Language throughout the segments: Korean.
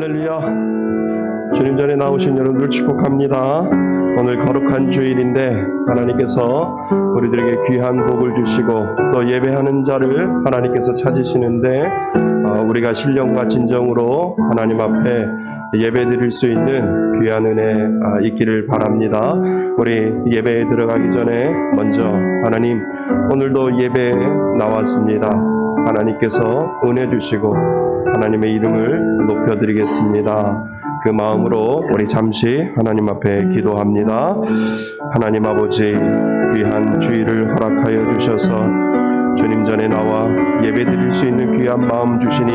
할렐루야. 주님 전에 나오신 여러분들 축복합니다. 오늘 거룩한 주일인데 하나님께서 우리들에게 귀한 복을 주시고 또 예배하는 자를 하나님께서 찾으시는데 우리가 신령과 진정으로 하나님 앞에 예배드릴 수 있는 귀한 은혜 있기를 바랍니다. 우리 예배에 들어가기 전에 먼저 하나님, 오늘도 예배에 나왔습니다. 하나님께서 은혜 주시고 하나님의 이름을 높여드리겠습니다. 그 마음으로 우리 잠시 하나님 앞에 기도합니다. 하나님 아버지, 귀한 주일을 허락하여 주셔서 주님 전에 나와 예배드릴 수 있는 귀한 마음 주시니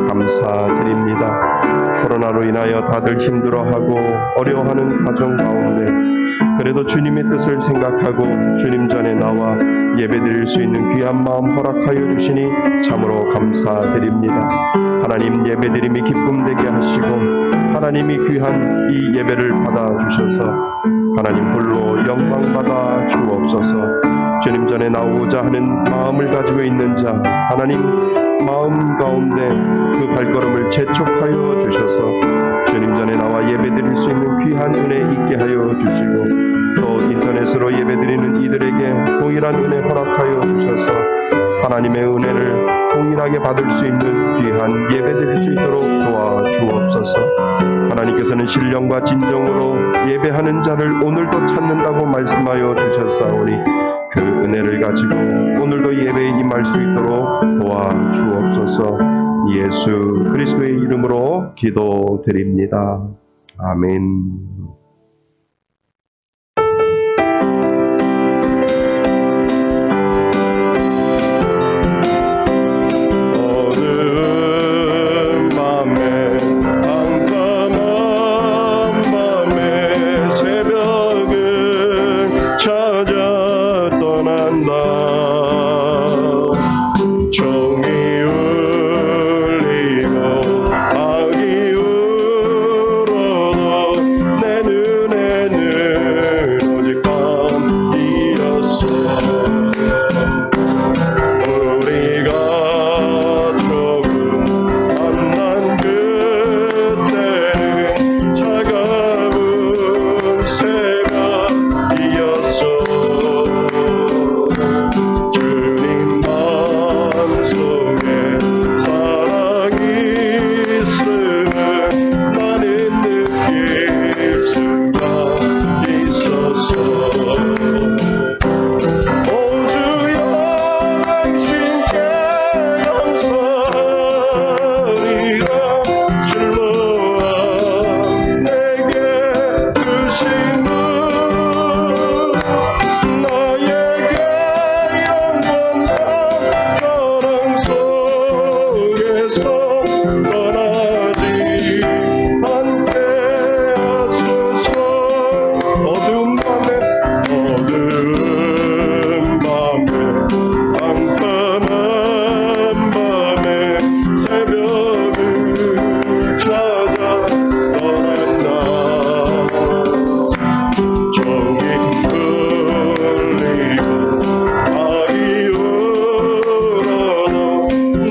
감사드립니다. 코로나로 인하여 다들 힘들어하고 어려워하는 가정 가운데 그래도 주님의 뜻을 생각하고 주님 전에 나와 예배드릴 수 있는 귀한 마음 허락하여 주시니 참으로 감사드립니다. 하나님, 예배드림이 기쁨 되게 하시고 하나님이 귀한 이 예배를 받아주셔서 하나님 홀로 영광 받아 주옵소서. 주님 전에 나오고자 하는 마음을 가지고 있는 자, 하나님 마음 가운데 그 발걸음을 재촉하여 주셔서 주님 전에 나와 예배드릴 수 있는 귀한 은혜 있게 하여 주시고 또 인터넷으로 예배드리는 이들에게 동일한 은혜 허락하여 주셔서 하나님의 은혜를 동일하게 받을 수 있는 귀한 예배드릴 수 있도록 도와주옵소서. 하나님께서는 신령과 진정으로 예배하는 자를 오늘도 찾는다고 말씀하여 주셨사오니 그 은혜를 가지고 오늘도 예배에 임할 수 있도록 도와주옵소서. 예수 그리스도의 이름으로 기도드립니다. 아멘.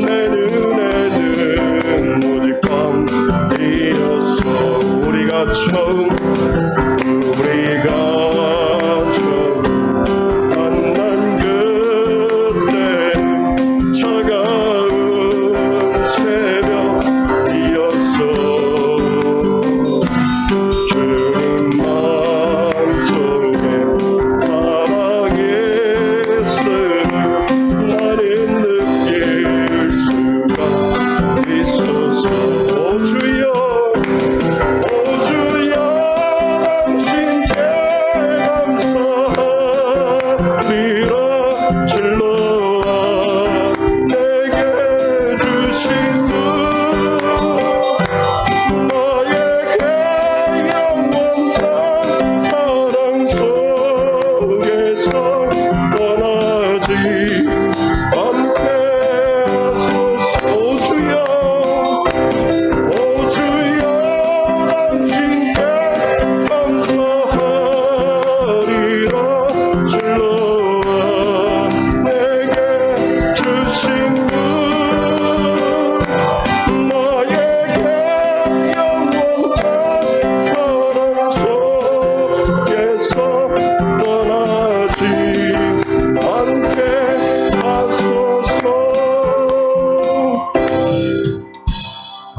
내 눈에는 오직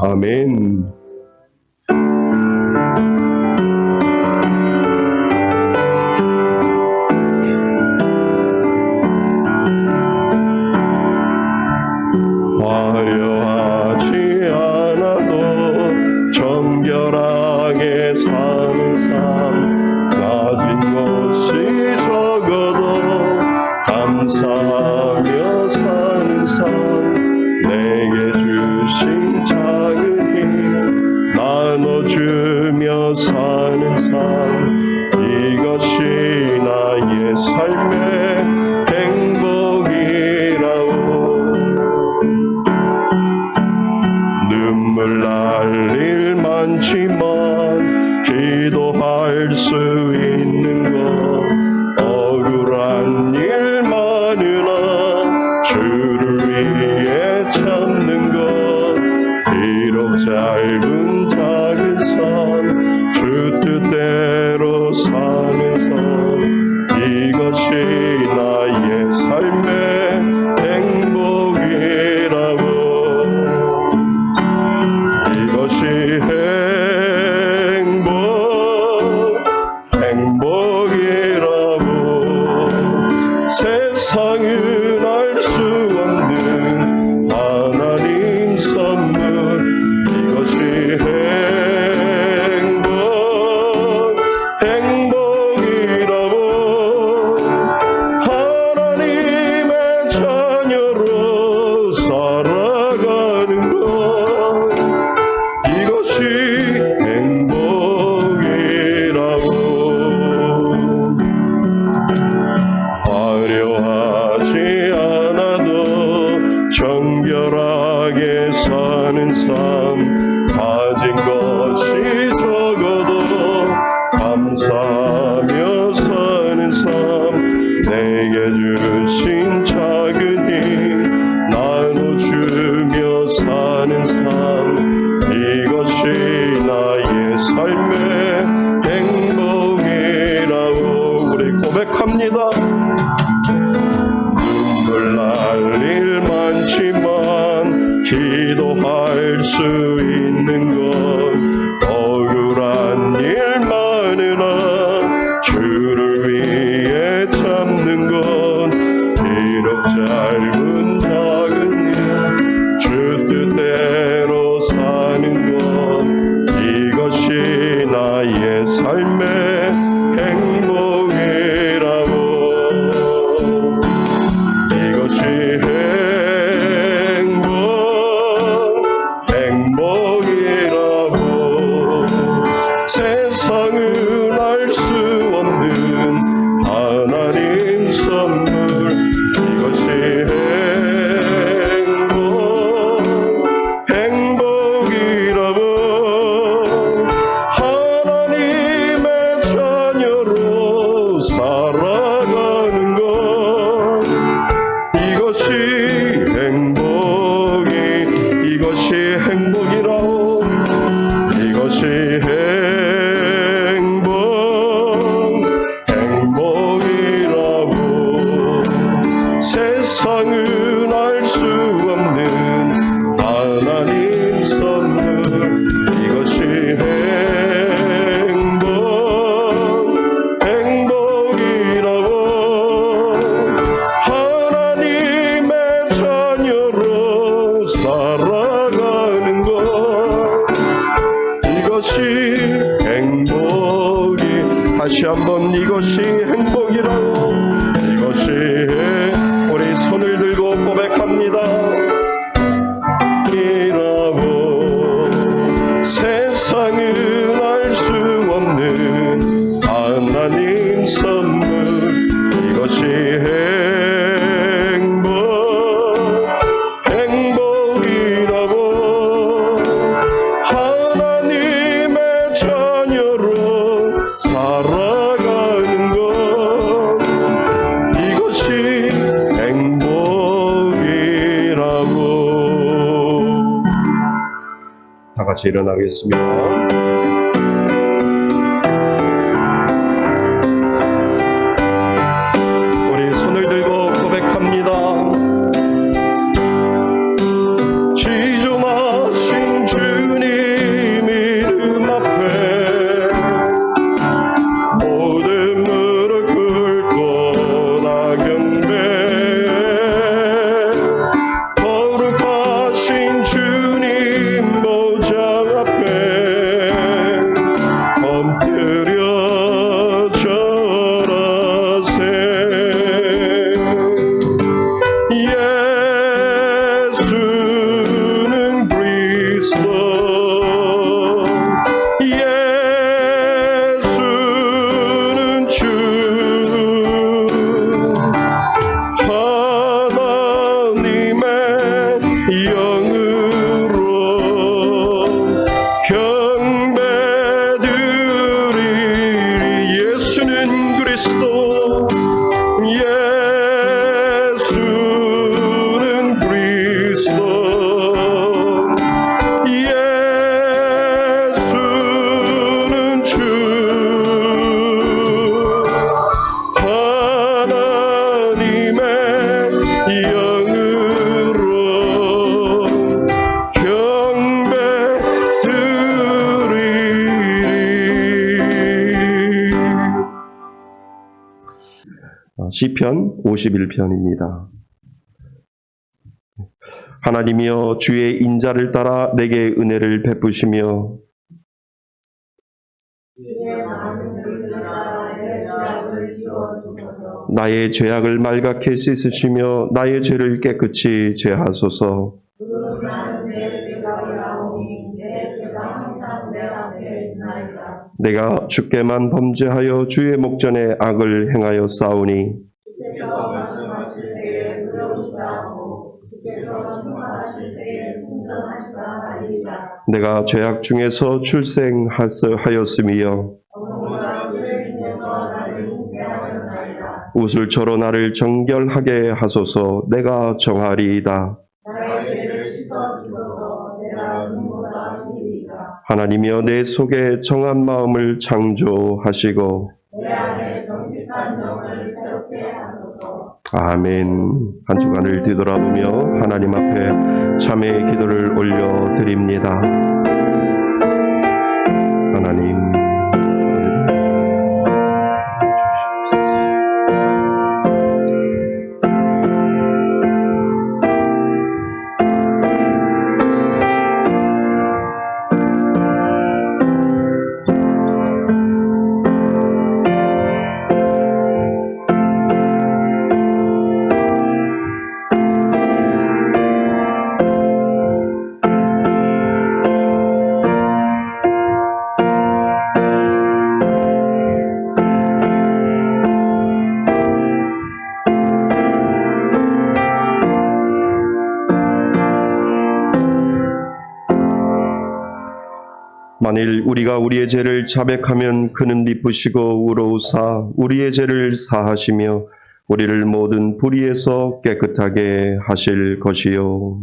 아멘. 화려하지 않아도 정결하게 사는 삶, 가진 것이 적어도 감사하며 사는 삶, 내게 주신 작은 힘 나눠주며 사는 삶, 이것이 나의 삶의 행복이라오. 눈물 날 일 많지만 기도할 수 있는 것, 억울한 일 많으나 주를 위해 참는 것, 비록 짧은 작은 삶, 주 뜻대로 사는 삶, 이것이 나의 삶의 행복이라고. 이것이 행복이라고. 세상은 알 수 없는 하나님 선물, 이것이 행복이라고. 하나님의 자녀로 살아가는 것, 이것이 행복이라고. 화려하지 않아도 정결하게 사는 삶, 가진 것이 적어도 감사하며 사는 삶, 내게 주신 작은 힘 나눠주며 사는 삶, 이것이 나의 삶의 행복이라고. 우리 고백합니다. 눈물 날 일 많지만 기도할 수 있는 것, 억울한 일 많으나 주를 위해 참는 것, 비록 짧은 작은 일 주 뜻대로 사는 것, 이것이 나의 삶의 행복이라고. 이것이 행복이라고. 세상은 알 수 없는 하나님 선물, 이것이 행복이라고. 하나님의 자녀로 살아가는 것, 이것이 행복이라고. 이것이 행복이라고. 세상은 알 수 없는 하나님 선물, 이것이 행복이라고. 하나님의 자녀로 살아가는 것, 이것이 행복이. 다시 한번 이것이 행복이라고. 이것이 우리 손을 들고 고백합니다. 이라고. 세상은 알 수 없는 하나님 선물, 이것이 행복이라고. 하나님의 자녀로 살아가는 것, 이것이 행복이라고. 다 같이 일어나겠습니다. 우리 손을 들고 고백합니다. 지존하신 주 그리스도 예수는 주 하나님의 영으로 경배드리리 예수는 그리스도 예수는 그리스도 예수는 주 하나님의 영으로 경배드리리. 시편 51편입니다. 하나님이여 주의 인자를 따라 내게 은혜를 베푸시며 나의 죄악을 말갛게 씻으시며 나의 죄를 깨끗이 제하소서. 내가 주께만 범죄하여 주의 목전에 악을 행하여 싸우니 내가 죄악 중에서 출생하였음이여 우슬초로 나를 정결하게 하소서. 내가 정하리이다. 하나님이여 내 속에 정한 마음을 창조하시고 아멘. 한 주간을 뒤돌아보며 하나님 앞에 참회의 기도를 올려드립니다. 하나님 만일 우리가 우리의 죄를 자백하면 그는 미쁘시고 의로우사 우리의 죄를 사하시며 우리를 모든 불의에서 깨끗하게 하실 것이요.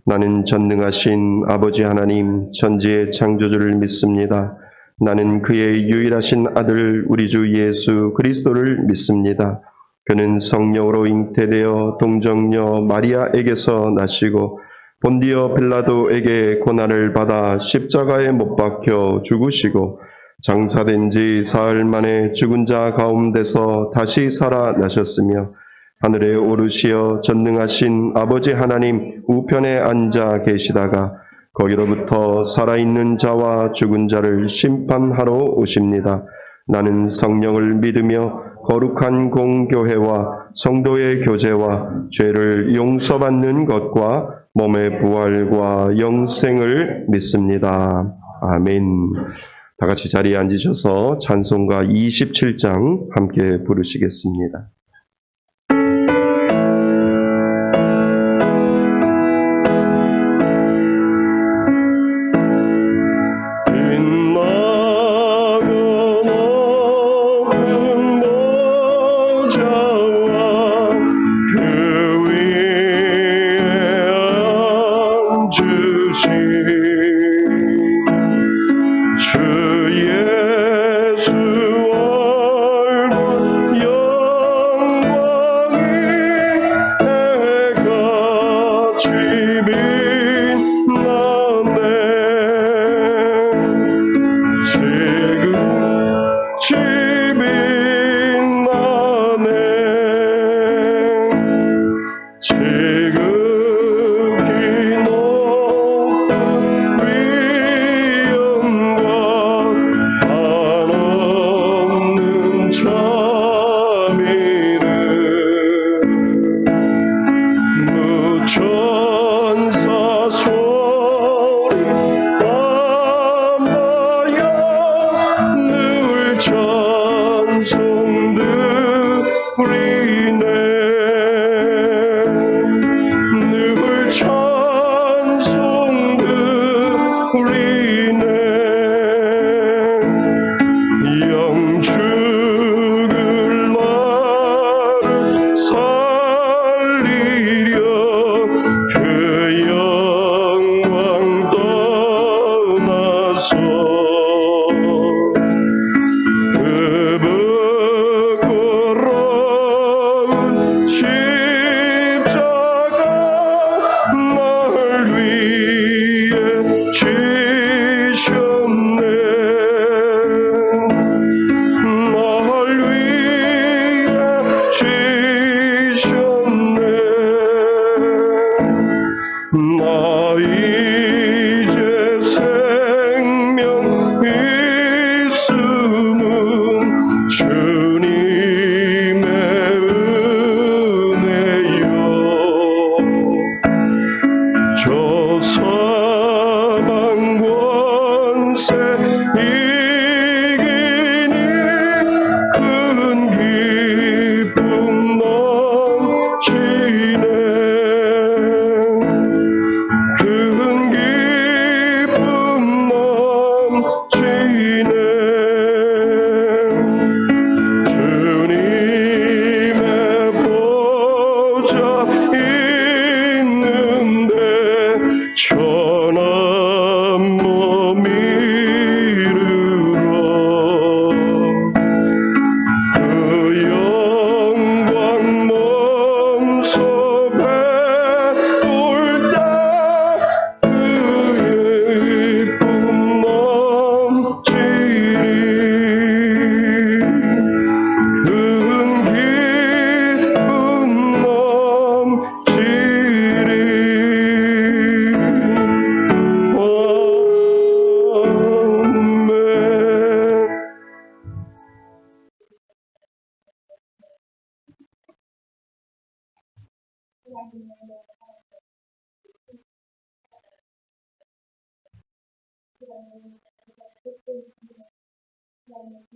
나는 전능하신 아버지 하나님 천지의 창조주를 믿습니다. 나는 그의 유일하신 아들 우리 주 예수 그리스도를 믿습니다. 그는 성령으로 잉태되어 동정녀 마리아에게서 나시고 본디오 빌라도에게 고난을 받아 십자가에 못 박혀 죽으시고 장사된 지 사흘 만에 죽은 자 가운데서 다시 살아나셨으며 하늘에 오르시어 전능하신 아버지 하나님 우편에 앉아 계시다가 거기로부터 살아있는 자와 죽은 자를 심판하러 오십니다. 나는 성령을 믿으며 거룩한 공교회와 성도의 교제와 죄를 용서받는 것과 몸의 부활과 영생을 믿습니다. 아멘. 다 같이 자리에 앉으셔서 찬송가 27장 함께 부르시겠습니다. 주 예수 얼굴 나 이제 생명 있음은 주님의 은혜요. 저 사망 권세 이기니 큰 기쁨 넘치네. 큰 기쁨 넘치네. 주님의 보좌 있는데 천한 몸 이르러 그 영광 몸소 배울 때 그의 기쁨 넘치리. 큰 기쁨 넘치리. 아멘.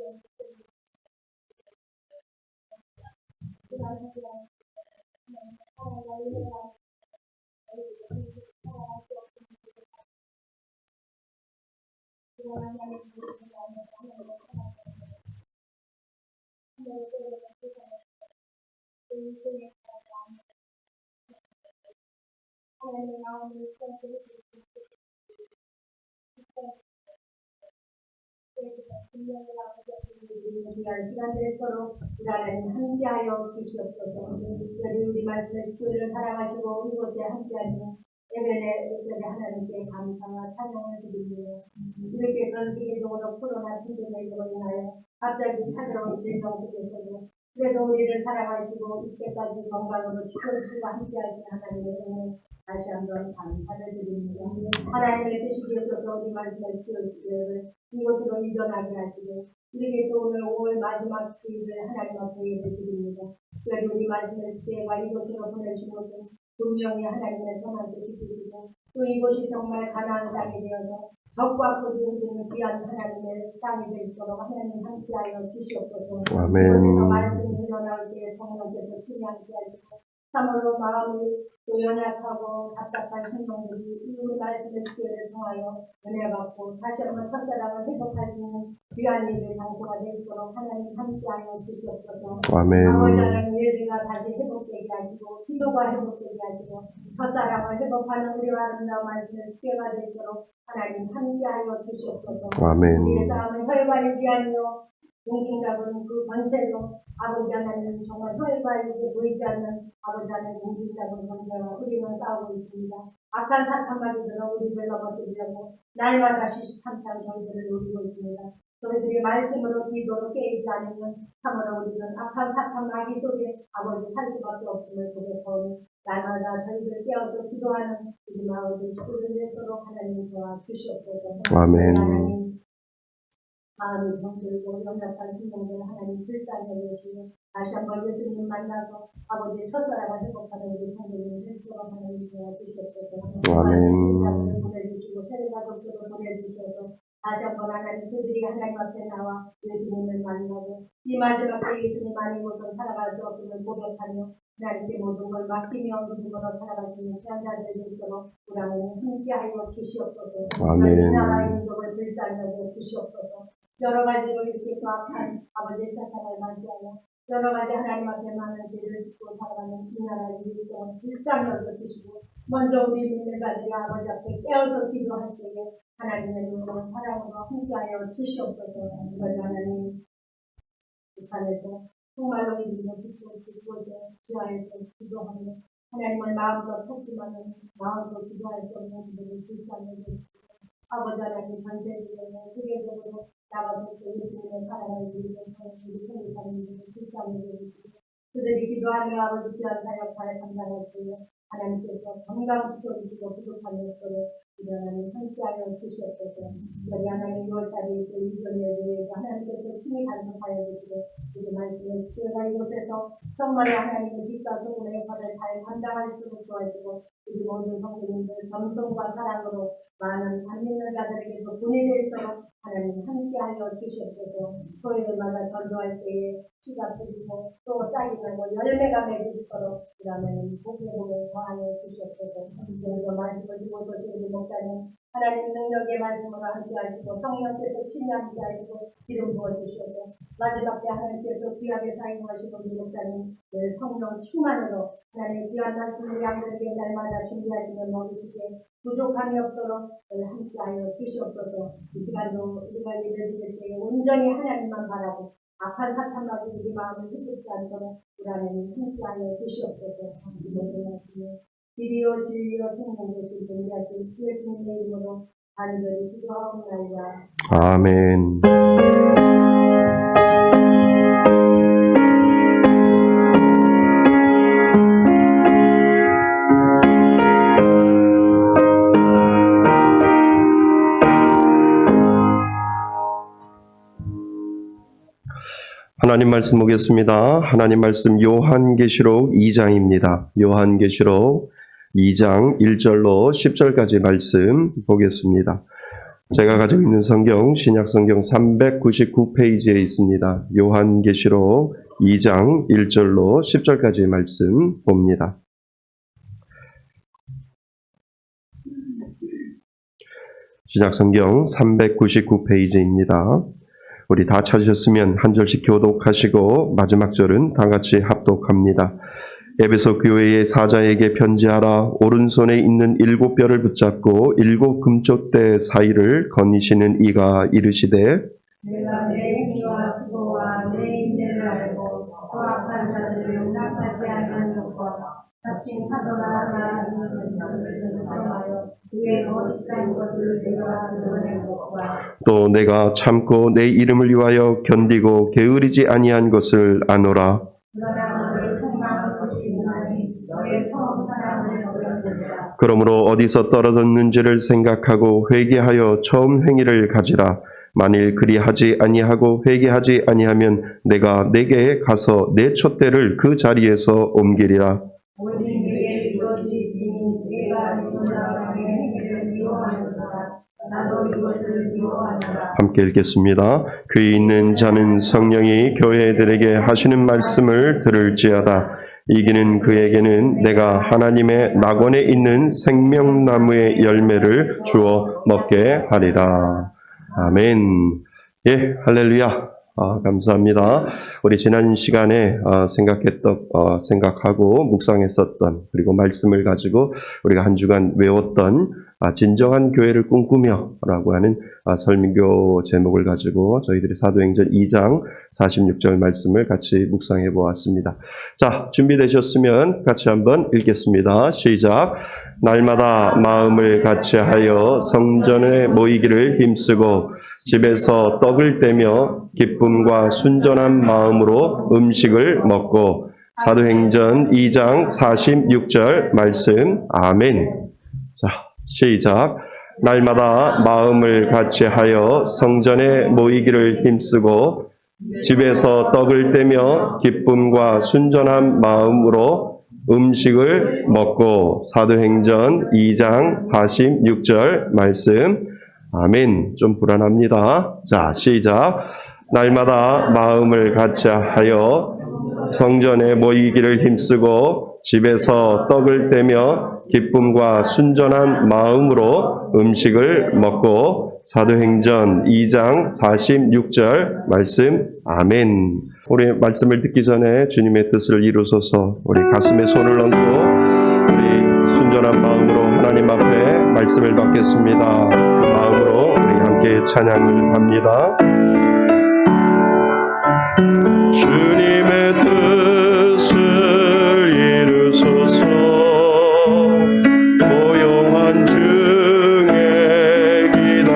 귀한 시간들을 서로 우리 하나님 함께하여 주시옵소서. 우리 말씀의 교회를 사랑하시고 이곳에 함께하시는 예배의 하나님께 감사와 찬양을 드립니다. 이렇게 전 세계적으로 코로나 팬데믹으로 인하여 갑자기 찾아온 질병 속에서도 그래도 우리를 사랑하시고 이때까지 건강으로 지켜주시고 함께하신 하나님의 은혜 다시 한번 감사를 드립니다. 하나님의 뜻이 되어서 우리 말씀의 교회를 이곳으로 이전하게 하시고 이렇게 또 오늘 5월 마지막 주일을 하나님 앞에 예배드립니다. 특별히 우리 말씀을 때가 이곳으로 보내신 것은 분명히 하나님의 선한 뜻이 드리고 또 이곳이 정말 가나안 땅이 되어서 적과 고집을 주는 귀한 하나님의 땅이 될 수 있도록 하나님 함께하여 주시옵소서. 아멘. 이곳에서 말씀이 흘러나올 때 성령께서 친히 함께하시고 참으로 마음이 또 연약하고 답답한 신령들이 이 말씀의 기회를 통하여 은혜 받고 다시 한번 첫사랑을 회복할 수 있는 귀한 예배 장소가 되도록 하나님 함께하여 주시옵소서. 아멘. 아버지 하나님 예배가 다시 회복되게 하시고 기도가 회복되게 하시고 첫사랑을 회복하는 우리와 아름다운 말씀의 기회가 되도록 하나님 함께하여 주시옵소서. 아멘. 우리의 싸움은 혈과 육이 아니요 용기잡은 그 권세로 아버지 하나님 정말 혈과 육에 보이지 않는 아버지 하나님 용기잡은 권세와 우리는 싸우고 있습니다. 악한 사탄마저 들어 우리를 넘어뜨리려고 날마다 시시탐탐 저희들을 노리고 있습니다. 저희들이 말씀으로 기도로 깨이지 않으면 참으로 우리는 악한 사탄 마귀 속에 아버지 살 수밖에 없음을 고백하오니 날마다 저희들 깨어서 기도하는 우리 마을들 식구들 되도록 하나님 도와 주시옵소서. 아멘. 하나님 마음이 병들고 연약한 신령들 하나님 불쌍히 여기시고 다시 한번 예수님 만나서 아버지의 첫사랑을 회복하는 우리 성도님을 헬스로 하나님 도와 주시옵소서. 아멘. 신자들을 보내주시고 세례가족들을 보내주셔서 다시 한번 하나님 그들이 하나님 앞에 나와 예수님을 만나고 이 마지막 때 예수님 아니고선 살아갈 수 없음을 고백하며 하나님께 모든 걸 맡기며 믿음으로 살아가시는 귀한자들을 있도록 우리 하나님 함께하여 주시옵소서. 아멘. 이 나라의 민족을 불쌍히 여겨 주시옵소서. 여러 가지로 이렇게 또 악한 아버지 사탄을 맞이하여 여러 가지 하나님 앞에 많은 죄를 짓고 살아가는 이 나라의 민족을 불쌍히 여겨 주시고 먼저 우리 믿는 자들이 아버지 앞에 깨어서 기도할 때에 하나님의 눈으로 사랑으로 함께하여 주시옵소서. 아버지 하나님 북한에서 정말로 믿음을 붙고 그곳에 기도하여서 기도하며 하나님을 마음으로 찾지만은 마음으로 기도할 수 없는 분들을 불쌍히 여겨 주시고 아버지 하나님 전세계적으로 세계적으로 나가서 예수님의 사랑을 드리는 성도들이 생기사는 불쌍히 여기시고 그들이 기도하며 아버지 귀한 사역하여 감당하시며 하나님께서 건강시켜주시고 부족한 것들을 우리 하나님 함께하여 주시옵소서. 우리 하나님 6월달에 이전에 대해서 하나님께서 친히 간섭하여 주시고 우리 말씀을 제가 이곳에서 정말 하나님의 빛과 소금의 역할을 잘 감당할 수 있도록 도와주시고 우리 모든 성도님들 겸손과 사랑으로 많은 안 믿는 자들에게도 본이 될 수 있도록 하나님 함께하여 주시옵소서. 토요일마다 전도할 때에 씨가 뿌리고 또 싹이 나고 열매가 맺을 수 있도록 그러면 복의 더하여 주시옵소서. 오늘도 말씀을 듣고 우리 목사님 하나님 능력의 말씀으로 함께하시고 성령께서 친히 함께하시고 기름 부어주시옵소서. 마지막 때 하나님께서 귀하게 사용하시고 우리 목사님 성령 충만으로 하나님 귀한 말씀을 양들에게 날마다 준비하시는 모두에게 부족함이 없도록 함께하여 주시옵소서. 이 시간도 우리가 예배를 드릴 때에 온전히 하나님만 바라고 악한 사탄마저 우리 마음을 휘둘지 않도록 우리 하나님 함께하여 주시옵소서. 이 모든 말씀을 길이요 진리요 생명 되신 존재하신 예수님의 이름으로 간절히 기도하옵나이다. 아멘. 하나님 말씀 보겠습니다. 하나님 말씀 요한계시록 2장입니다. 요한계시록 2장 1절로 10절까지 말씀 보겠습니다. 제가 가지고 있는 성경 신약성경 399페이지에 있습니다. 요한계시록 2장 1절로 10절까지 말씀 봅니다. 신약성경 399페이지입니다. 우리 다 찾으셨으면 한 절씩 교독하시고 마지막 절은 다 같이 합독합니다. 에베소 교회의 사자에게 편지하라. 오른손에 있는 7뼈를 붙잡고 7 금쪽대 사이를 거니시는 이가 이르시되 내가 내 행위와 수고와 내 인내를 알고 고악한 자들을 용납하지 않는 것과 다친 사도나 하나님을 사랑하여 그의 거룩한 것을 내가 드러낸 것과 또 내가 참고 내 이름을 위하여 견디고 게으르지 아니한 것을 아노라. 그러나 너를 책망할 것이 있나니 너의 처음 사랑을 버렸느니라. 그러므로 어디서 떨어졌는지를 생각하고 회개하여 처음 행위를 가지라. 만일 그리하지 아니하고 회개하지 아니하면 내가 내게 가서 내 촛대를 그 자리에서 옮기리라. 오직 내게 이것이 있으니 내가 이전사람의 행위를 미워하는도다. 나도 이것을 미워하노라. 함께 읽겠습니다. 귀 있는 자는 성령이 교회들에게 하시는 말씀을 들을지어다. 이기는 그에게는 내가 하나님의 낙원에 있는 생명나무의 열매를 주어 먹게 하리라. 아멘. 예, 할렐루야. 감사합니다. 우리 지난 시간에 생각하고 묵상했었던 그리고 말씀을 가지고 우리가 한 주간 외웠던 진정한 교회를 꿈꾸며 라고 하는 설교 제목을 가지고 저희들이 사도행전 2장 46절 말씀을 같이 묵상해 보았습니다. 자, 준비되셨으면 같이 한번 읽겠습니다. 시작. 날마다 마음을 같이하여 성전에 모이기를 힘쓰고 집에서 떡을 떼며 기쁨과 순전한 마음으로 음식을 먹고 사도행전 2장 46절 말씀. 아멘. 자, 시작. 날마다 마음을 같이하여 성전에 모이기를 힘쓰고 집에서 떡을 떼며 기쁨과 순전한 마음으로 음식을 먹고 사도행전 2장 46절 말씀. 아멘. 좀 불안합니다. 자, 시작. 날마다 마음을 같이하여 성전에 모이기를 힘쓰고 집에서 떡을 떼며 기쁨과 순전한 마음으로 음식을 먹고 사도행전 2장 46절 말씀. 아멘. 우리 말씀을 듣기 전에 주님의 뜻을 이루소서. 우리 가슴에 손을 얹고 우리 순전한 마음으로 하나님 앞에 말씀을 받겠습니다. 그 마음으로 우리 함께 찬양을 합니다. 주님의 뜻을 이루소서. 고요한 중에 기도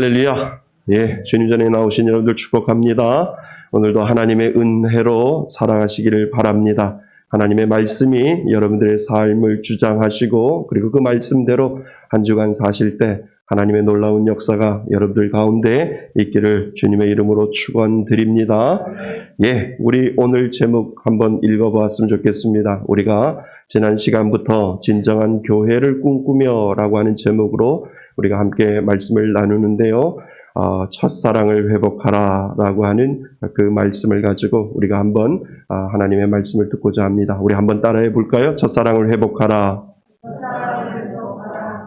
할렐루야. 예, 주님 전에 나오신 여러분들 축복합니다. 오늘도 하나님의 은혜로 살아가시기를 바랍니다. 하나님의 말씀이 여러분들의 삶을 주장하시고 그리고 그 말씀대로 한 주간 사실 때 하나님의 놀라운 역사가 여러분들 가운데 있기를 주님의 이름으로 축원드립니다. 예, 우리 오늘 제목 한번 읽어보았으면 좋겠습니다. 우리가 지난 시간부터 진정한 교회를 꿈꾸며 라고 하는 제목으로 우리가 함께 말씀을 나누는데요. 첫사랑을 회복하라 라고 하는 그 말씀을 가지고 우리가 한번 하나님의 말씀을 듣고자 합니다. 우리 한번 따라해 볼까요? 첫사랑을 회복하라.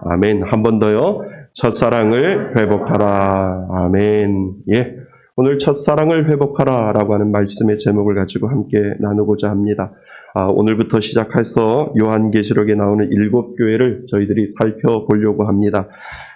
아멘. 한 번 더요. 첫사랑을 회복하라. 아멘. 예. 오늘 첫사랑을 회복하라 라고 하는 말씀의 제목을 가지고 함께 나누고자 합니다. 오늘부터 시작해서 요한계시록에 나오는 7교회를 저희들이 살펴보려고 합니다.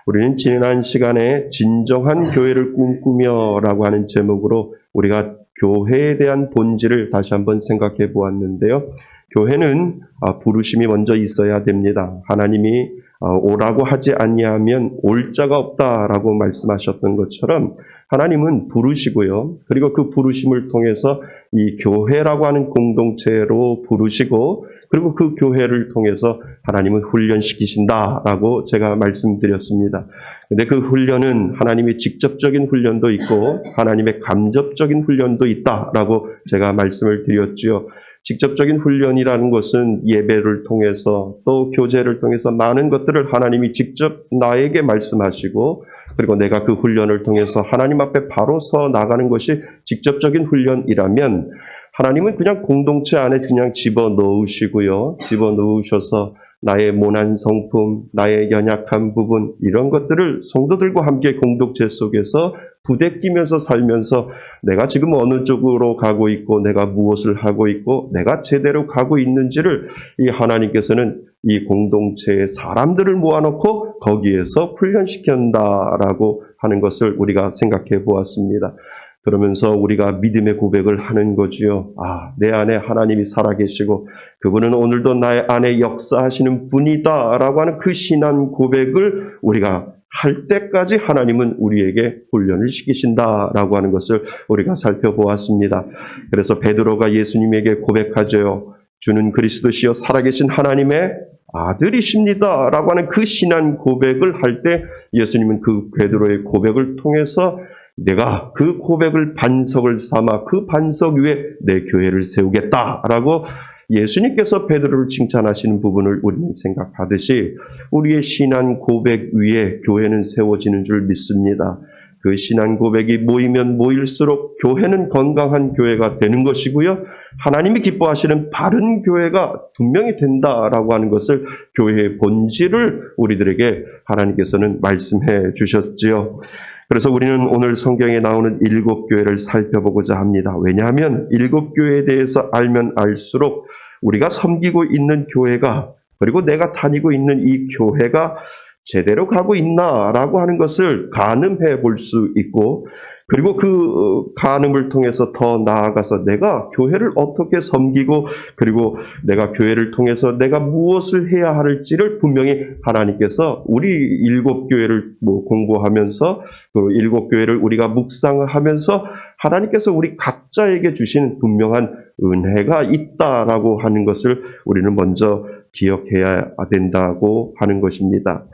우리는 지난 시간에 진정한 교회를 꿈꾸며 라고 하는 제목으로 우리가 교회에 대한 본질을 다시 한번 생각해 보았는데요. 교회는 부르심이 먼저 있어야 됩니다. 하나님이 오라고 하지 아니하면 올 자가 없다라고 말씀하셨던 것처럼 하나님은 부르시고요. 그리고 그 부르심을 통해서 이 교회라고 하는 공동체로 부르시고 그리고 그 교회를 통해서 하나님은 훈련시키신다라고 제가 말씀드렸습니다. 근데 그 훈련은 하나님의 직접적인 훈련도 있고 하나님의 간접적인 훈련도 있다라고 제가 말씀을 드렸지요. 직접적인 훈련이라는 것은 예배를 통해서 또 교제를 통해서 많은 것들을 하나님이 직접 나에게 말씀하시고 그리고 내가 그 훈련을 통해서 하나님 앞에 바로 서 나가는 것이 직접적인 훈련이라면 하나님은 그냥 공동체 안에 그냥 집어넣으시고요. 집어넣으셔서 나의 모난 성품, 나의 연약한 부분 이런 것들을 성도들과 함께 공동체 속에서 부대끼면서 살면서 내가 지금 어느 쪽으로 가고 있고 내가 무엇을 하고 있고 내가 제대로 가고 있는지를 이 하나님께서는 이 공동체의 사람들을 모아놓고 거기에서 훈련시킨다라고 하는 것을 우리가 생각해 보았습니다. 그러면서 우리가 믿음의 고백을 하는 거지요. 내 안에 하나님이 살아계시고 그분은 오늘도 나의 안에 역사하시는 분이다 라고 하는 그 신앙 고백을 우리가 할 때까지 하나님은 우리에게 훈련을 시키신다라고 하는 것을 우리가 살펴보았습니다. 그래서 베드로가 예수님에게 고백하죠. 주는 그리스도시여 살아계신 하나님의 아들이십니다 라고 하는 그 신앙 고백을 할 때 예수님은 그 베드로의 고백을 통해서 내가 그 고백을 반석을 삼아 그 반석 위에 내 교회를 세우겠다라고 예수님께서 베드로를 칭찬하시는 부분을 우리는 생각하듯이 우리의 신앙 고백 위에 교회는 세워지는 줄 믿습니다. 그 신앙 고백이 모이면 모일수록 교회는 건강한 교회가 되는 것이고요. 하나님이 기뻐하시는 바른 교회가 분명히 된다라고 하는 것을 교회의 본질을 우리들에게 하나님께서는 말씀해 주셨지요. 그래서 우리는 오늘 성경에 나오는 7교회를 살펴보고자 합니다. 왜냐하면 7교회에 대해서 알면 알수록 우리가 섬기고 있는 교회가 그리고 내가 다니고 있는 이 교회가 제대로 가고 있나라고 하는 것을 가늠해 볼 수 있고 그리고 그 가늠을 통해서 더 나아가서 내가 교회를 어떻게 섬기고 그리고 내가 교회를 통해서 내가 무엇을 해야 할지를 분명히 하나님께서 우리 7교회를 공부하면서 그 7교회를 우리가 묵상하면서 하나님께서 우리 각자에게 주신 분명한 은혜가 있다라고 하는 것을 우리는 먼저 기억해야 된다고 하는 것입니다.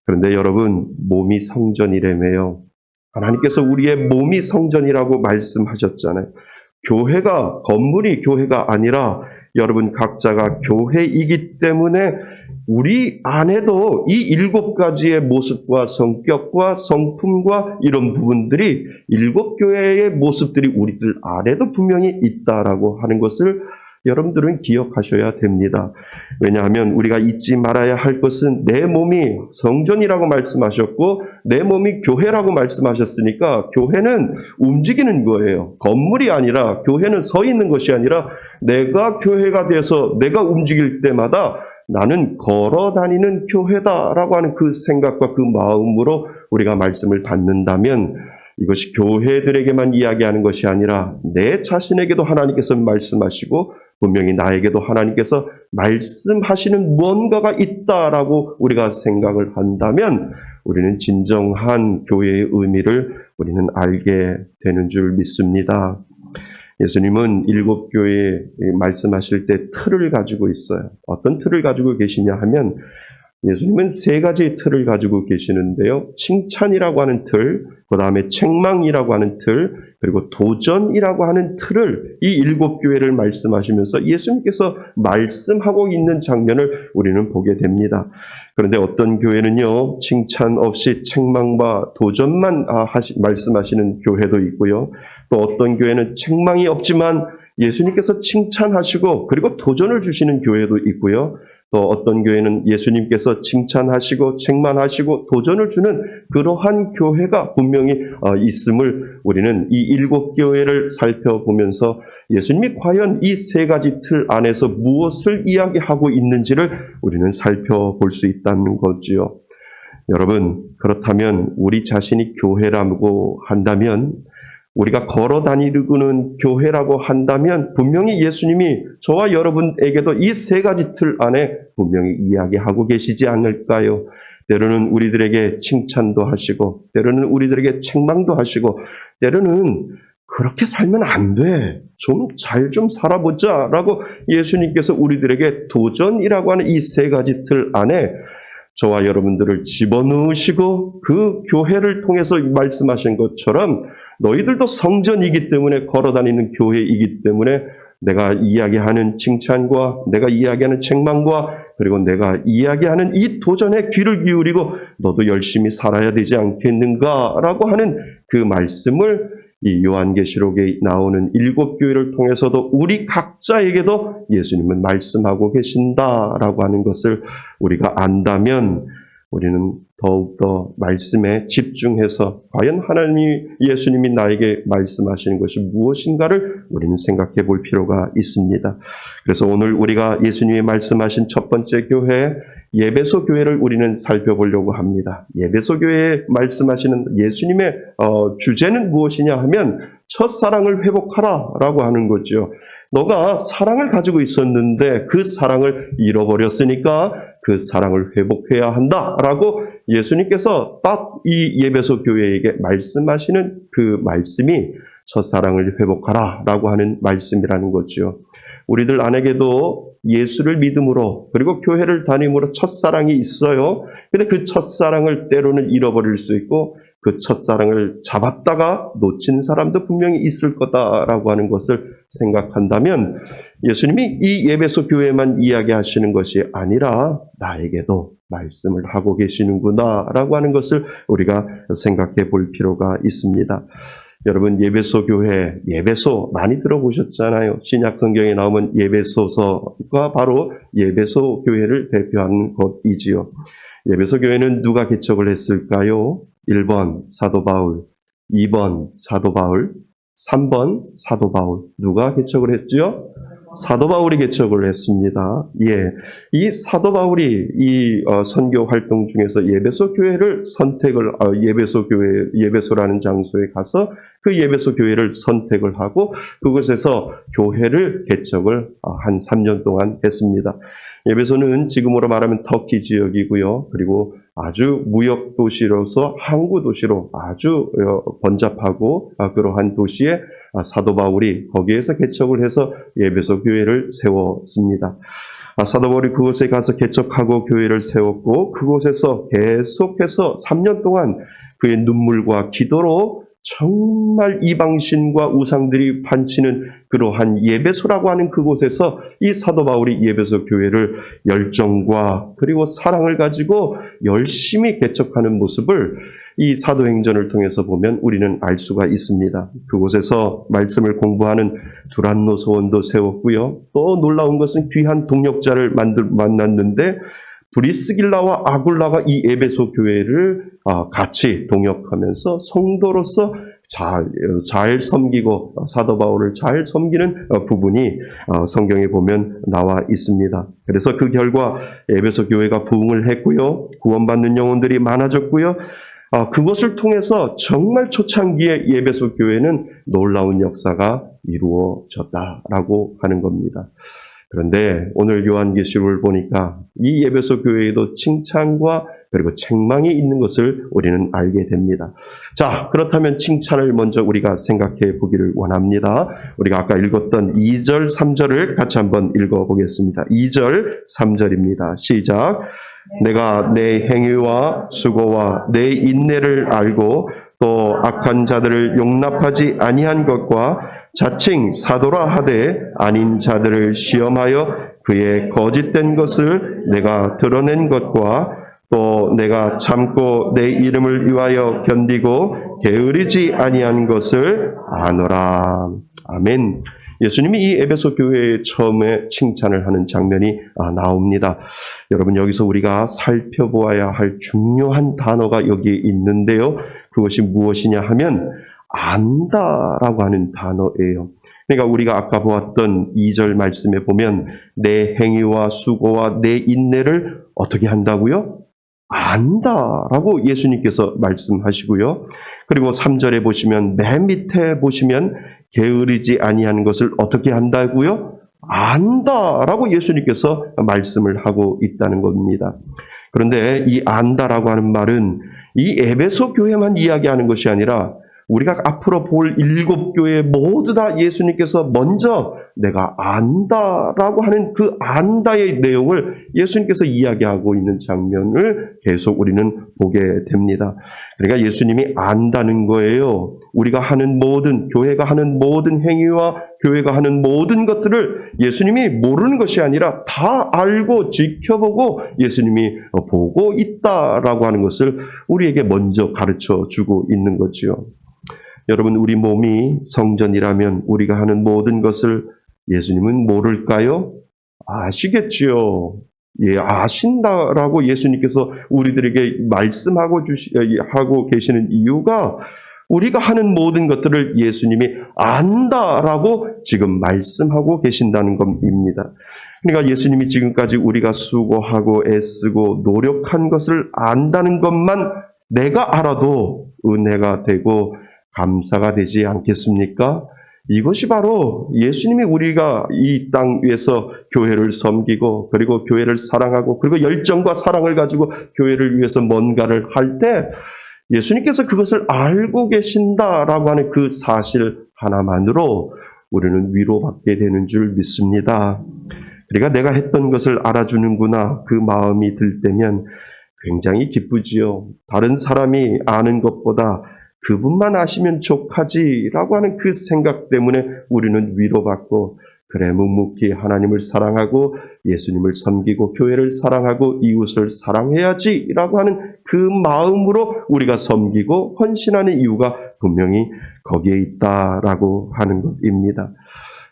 그런데 여러분 몸이 성전이라며요. 하나님께서 우리의 몸이 성전이라고 말씀하셨잖아요. 교회가 건물이 교회가 아니라 여러분 각자가 교회이기 때문에 우리 안에도 이 7가지의 모습과 성격과 성품과 이런 부분들이 7교회의 모습들이 우리들 안에도 분명히 있다라고 하는 것을 여러분들은 기억하셔야 됩니다. 왜냐하면 우리가 잊지 말아야 할 것은 내 몸이 성전이라고 말씀하셨고 내 몸이 교회라고 말씀하셨으니까 교회는 움직이는 거예요. 건물이 아니라 교회는 서 있는 것이 아니라 내가 교회가 돼서 내가 움직일 때마다 나는 걸어 다니는 교회다라고 하는 그 생각과 그 마음으로 우리가 말씀을 받는다면 이것이 교회들에게만 이야기하는 것이 아니라 내 자신에게도 하나님께서 말씀하시고 분명히 나에게도 하나님께서 말씀하시는 무언가가 있다라고 우리가 생각을 한다면 우리는 진정한 교회의 의미를 우리는 알게 되는 줄 믿습니다. 예수님은 일곱 교회에 말씀하실 때 틀을 가지고 있어요. 어떤 틀을 가지고 계시냐 하면 예수님은 세 가지 틀을 가지고 계시는데요. 칭찬이라고 하는 틀, 그 다음에 책망이라고 하는 틀, 그리고 도전이라고 하는 틀을 이 일곱 교회를 말씀하시면서 예수님께서 말씀하고 있는 장면을 우리는 보게 됩니다. 그런데 어떤 교회는요, 칭찬 없이 책망과 도전만 말씀하시는 교회도 있고요. 또 어떤 교회는 책망이 없지만 예수님께서 칭찬하시고 그리고 도전을 주시는 교회도 있고요. 또 어떤 교회는 예수님께서 칭찬하시고 책망하시고 도전을 주는 그러한 교회가 분명히 있음을 우리는 이 일곱 교회를 살펴보면서 예수님이 과연 이 세 가지 틀 안에서 무엇을 이야기하고 있는지를 우리는 살펴볼 수 있다는 거지요. 여러분, 그렇다면 우리 자신이 교회라고 한다면, 우리가 걸어 다니는 교회라고 한다면 분명히 예수님이 저와 여러분에게도 이 세 가지 틀 안에 분명히 이야기하고 계시지 않을까요? 때로는 우리들에게 칭찬도 하시고, 때로는 우리들에게 책망도 하시고, 때로는 그렇게 살면 안 돼. 잘 좀 살아보자. 라고 예수님께서 우리들에게 도전이라고 하는 이 세 가지 틀 안에 저와 여러분들을 집어넣으시고 그 교회를 통해서 말씀하신 것처럼 너희들도 성전이기 때문에 걸어다니는 교회이기 때문에 내가 이야기하는 칭찬과 내가 이야기하는 책망과 그리고 내가 이야기하는 이 도전에 귀를 기울이고 너도 열심히 살아야 되지 않겠는가라고 하는 그 말씀을 이 요한계시록에 나오는 일곱 교회를 통해서도 우리 각자에게도 예수님은 말씀하고 계신다라고 하는 것을 우리가 안다면 우리는 더욱더 말씀에 집중해서 과연 예수님이 나에게 말씀하시는 것이 무엇인가를 우리는 생각해 볼 필요가 있습니다. 그래서 오늘 우리가 예수님이 말씀하신 첫 번째 교회, 예배소 교회를 우리는 살펴보려고 합니다. 예배소 교회에 말씀하시는 예수님의 주제는 무엇이냐 하면 첫사랑을 회복하라라고 하는 거죠. 너가 사랑을 가지고 있었는데 그 사랑을 잃어버렸으니까 그 사랑을 회복해야 한다라고 예수님께서 딱 이 예배소 교회에게 말씀하시는 그 말씀이 첫사랑을 회복하라라고 하는 말씀이라는 거죠. 우리들 안에게도 예수를 믿음으로 그리고 교회를 다님으로 첫사랑이 있어요. 근데 그 첫사랑을 때로는 잃어버릴 수 있고 그 첫사랑을 잡았다가 놓친 사람도 분명히 있을 거다라고 하는 것을 생각한다면 예수님이 이 예배소 교회만 이야기하시는 것이 아니라 나에게도 말씀을 하고 계시는구나라고 하는 것을 우리가 생각해 볼 필요가 있습니다. 여러분 예배소 교회, 예배소 많이 들어보셨잖아요. 신약 성경에 나오면 예배소서가 바로 예배소 교회를 대표하는 것이지요. 예배소 교회는 누가 개척을 했을까요? 1번 사도 바울, 2번 사도 바울, 3번 사도 바울. 누가 개척을 했죠? 사도 바울이 개척을 했습니다. 예, 이 사도 바울이 이 선교 활동 중에서 예배소 교회를 선택을 예배소라는 장소에 가서 그 예배소 교회를 선택을 하고 그곳에서 교회를 개척을 한 3년 동안 했습니다. 예배소는 지금으로 말하면 터키 지역이고요. 그리고 아주 무역 도시로서 항구 도시로 아주 번잡하고 그러한 도시에 사도 바울이 거기에서 개척을 해서 예배소 교회를 세웠습니다. 사도 바울이 그곳에 가서 개척하고 교회를 세웠고 그곳에서 계속해서 3년 동안 그의 눈물과 기도로 정말 이방신과 우상들이 판치는 그러한 예배소라고 하는 그곳에서 이 사도 바울이 예배소 교회를 열정과 그리고 사랑을 가지고 열심히 개척하는 모습을 이 사도행전을 통해서 보면 우리는 알 수가 있습니다. 그곳에서 말씀을 공부하는 두란노 소원도 세웠고요. 또 놀라운 것은 귀한 동역자를 만났는데 브리스길라와 아굴라가 이 에베소 교회를 같이 동역하면서 성도로서 잘 섬기고 사도 바울을 잘 섬기는 부분이 성경에 보면 나와 있습니다. 그래서 그 결과 에베소 교회가 부흥을 했고요. 구원받는 영혼들이 많아졌고요. 그것을 통해서 정말 초창기에 예배소 교회는 놀라운 역사가 이루어졌다라고 하는 겁니다. 그런데 오늘 요한계시록을 보니까 이 에베소 교회에도 칭찬과 그리고 책망이 있는 것을 우리는 알게 됩니다. 자, 그렇다면 칭찬을 먼저 우리가 생각해 보기를 원합니다. 우리가 아까 읽었던 2절, 3절을 같이 한번 읽어보겠습니다. 2절, 3절입니다. 시작. 내가 내 행위와 수고와 내 인내를 알고 또 악한 자들을 용납하지 아니한 것과 자칭 사도라 하되 아닌 자들을 시험하여 그의 거짓된 것을 내가 드러낸 것과 또 내가 참고 내 이름을 위하여 견디고 게으르지 아니한 것을 아노라. 아멘. 예수님이 이 에베소 교회에 처음에 칭찬을 하는 장면이 나옵니다. 여러분, 여기서 우리가 살펴보아야 할 중요한 단어가 여기에 있는데요. 그것이 무엇이냐 하면 안다라고 하는 단어예요. 그러니까 우리가 아까 보았던 2절 말씀에 보면 내 행위와 수고와 내 인내를 어떻게 한다고요? 안다라고 예수님께서 말씀하시고요. 그리고 3절에 보시면 맨 밑에 보시면 게으르지 아니하는 것을 어떻게 한다고요? 안다라고 예수님께서 말씀을 하고 있다는 겁니다. 그런데 이 안다라고 하는 말은 이 에베소 교회만 이야기하는 것이 아니라 우리가 앞으로 볼 7교회 모두 다 예수님께서 먼저 내가 안다라고 하는 그 안다의 내용을 예수님께서 이야기하고 있는 장면을 계속 우리는 보게 됩니다. 그러니까 예수님이 안다는 거예요. 우리가 하는 모든, 교회가 하는 모든 행위와 교회가 하는 모든 것들을 예수님이 모르는 것이 아니라 다 알고 지켜보고 예수님이 보고 있다라고 하는 것을 우리에게 먼저 가르쳐 주고 있는 거죠. 여러분, 우리 몸이 성전이라면 우리가 하는 모든 것을 예수님은 모를까요? 아시겠지요. 예, 아신다라고 예수님께서 우리들에게 말씀하고 하고 계시는 이유가 우리가 하는 모든 것들을 예수님이 안다라고 지금 말씀하고 계신다는 겁니다. 그러니까 예수님이 지금까지 우리가 수고하고 애쓰고 노력한 것을 안다는 것만 내가 알아도 은혜가 되고 감사가 되지 않겠습니까? 이것이 바로 예수님이 우리가 이 땅 위에서 교회를 섬기고 그리고 교회를 사랑하고 그리고 열정과 사랑을 가지고 교회를 위해서 뭔가를 할 때 예수님께서 그것을 알고 계신다라고 하는 그 사실 하나만으로 우리는 위로받게 되는 줄 믿습니다. 그러니까 내가 했던 것을 알아주는구나 그 마음이 들 때면 굉장히 기쁘지요. 다른 사람이 아는 것보다 그분만 아시면 족하지라고 하는 그 생각 때문에 우리는 위로받고 그래 묵묵히 하나님을 사랑하고 예수님을 섬기고 교회를 사랑하고 이웃을 사랑해야지라고 하는 그 마음으로 우리가 섬기고 헌신하는 이유가 분명히 거기에 있다라고 하는 것입니다.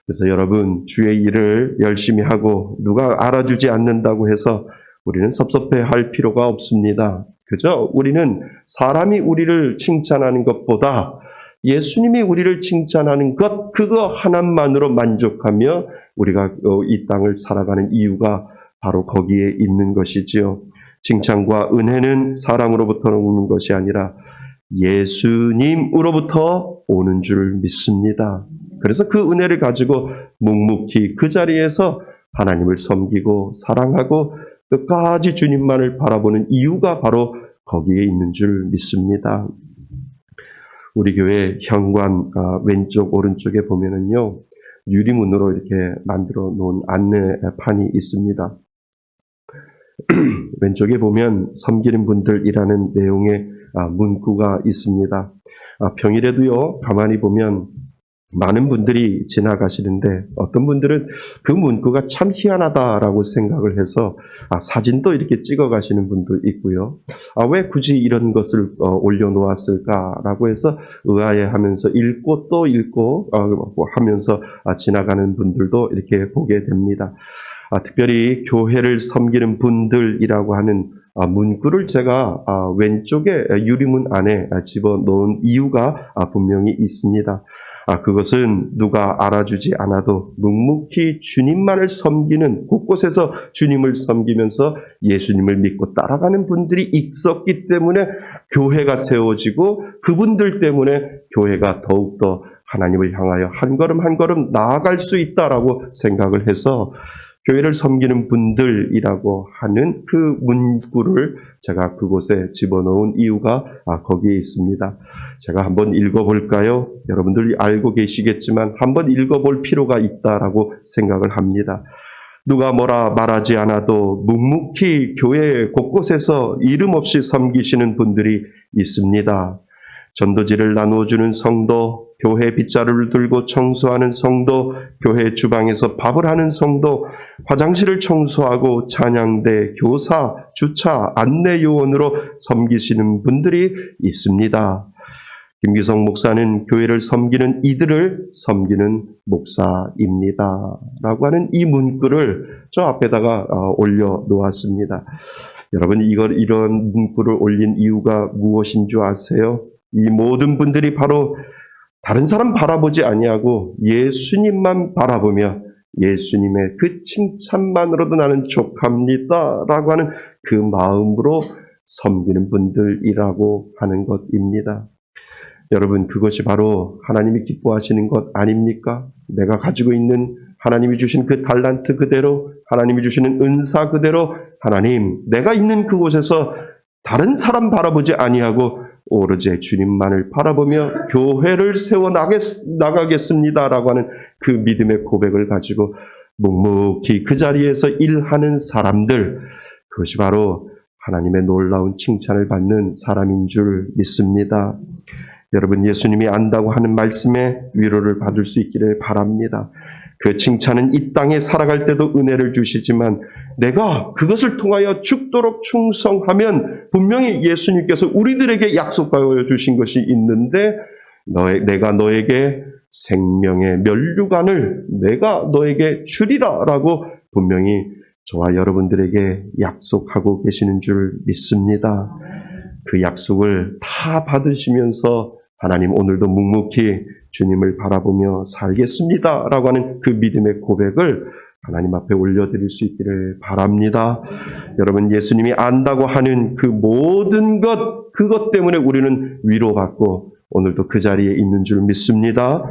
그래서 여러분, 주의 일을 열심히 하고 누가 알아주지 않는다고 해서 우리는 섭섭해할 필요가 없습니다. 그죠? 우리는 사람이 우리를 칭찬하는 것보다 예수님이 우리를 칭찬하는 것, 그거 하나만으로 만족하며 우리가 이 땅을 살아가는 이유가 바로 거기에 있는 것이지요. 칭찬과 은혜는 사람으로부터 오는 것이 아니라 예수님으로부터 오는 줄 믿습니다. 그래서 그 은혜를 가지고 묵묵히 그 자리에서 하나님을 섬기고 사랑하고 끝까지 주님만을 바라보는 이유가 바로 거기에 있는 줄 믿습니다. 우리 교회 현관 왼쪽 오른쪽에 보면은요 유리문으로 이렇게 만들어 놓은 안내판이 있습니다. 왼쪽에 보면 섬기는 분들이라는 내용의 문구가 있습니다. 평일에도요 가만히 보면 많은 분들이 지나가시는데 어떤 분들은 그 문구가 참 희한하다라고 생각을 해서 사진도 이렇게 찍어 가시는 분도 있고요. 왜 굳이 이런 것을 올려놓았을까라고 해서 의아해하면서 읽고 또 읽고 하면서 지나가는 분들도 이렇게 보게 됩니다. 특별히 교회를 섬기는 분들이라고 하는 문구를 제가 왼쪽에 유리문 안에 집어넣은 이유가 분명히 있습니다. 그것은 누가 알아주지 않아도 묵묵히 주님만을 섬기는 곳곳에서 주님을 섬기면서 예수님을 믿고 따라가는 분들이 있었기 때문에 교회가 세워지고 그분들 때문에 교회가 더욱더 하나님을 향하여 한 걸음 한 걸음 나아갈 수 있다라고 생각을 해서 교회를 섬기는 분들이라고 하는 그 문구를 제가 그곳에 집어넣은 이유가 거기에 있습니다. 제가 한번 읽어볼까요? 여러분들이 알고 계시겠지만 한번 읽어볼 필요가 있다라고 생각을 합니다. 누가 뭐라 말하지 않아도 묵묵히 교회 곳곳에서 이름 없이 섬기시는 분들이 있습니다. 전도지를 나누어주는 성도, 교회 빗자루를 들고 청소하는 성도, 교회 주방에서 밥을 하는 성도, 화장실을 청소하고 찬양대, 교사, 주차, 안내요원으로 섬기시는 분들이 있습니다. 김기성 목사는 교회를 섬기는 이들을 섬기는 목사입니다. 라고 하는 이 문구를 저 앞에다가 올려놓았습니다. 여러분, 이런 문구를 올린 이유가 무엇인 줄 아세요? 이 모든 분들이 바로 다른 사람 바라보지 아니하고 예수님만 바라보며 예수님의 그 칭찬만으로도 나는 족합니다. 라고 하는 그 마음으로 섬기는 분들이라고 하는 것입니다. 여러분, 그것이 바로 하나님이 기뻐하시는 것 아닙니까? 내가 가지고 있는 하나님이 주신 그 달란트 그대로, 하나님이 주시는 은사 그대로, 하나님, 내가 있는 그곳에서 다른 사람 바라보지 아니하고 오로지 주님만을 바라보며 교회를 세워 나가겠습니다라고 하는 그 믿음의 고백을 가지고 묵묵히 그 자리에서 일하는 사람들, 그것이 바로 하나님의 놀라운 칭찬을 받는 사람인 줄 믿습니다. 여러분, 예수님이 안다고 하는 말씀에 위로를 받을 수 있기를 바랍니다. 그 칭찬은 이 땅에 살아갈 때도 은혜를 주시지만 내가 그것을 통하여 죽도록 충성하면 분명히 예수님께서 우리들에게 약속하여 주신 것이 있는데 내가 너에게 생명의 면류관을 내가 너에게 주리라 라고 분명히 저와 여러분들에게 약속하고 계시는 줄 믿습니다. 그 약속을 다 받으시면서 하나님, 오늘도 묵묵히 주님을 바라보며 살겠습니다 라고 하는 그 믿음의 고백을 하나님 앞에 올려드릴 수 있기를 바랍니다. 여러분, 예수님이 안다고 하는 그 모든 것, 그것 때문에 우리는 위로받고 오늘도 그 자리에 있는 줄 믿습니다.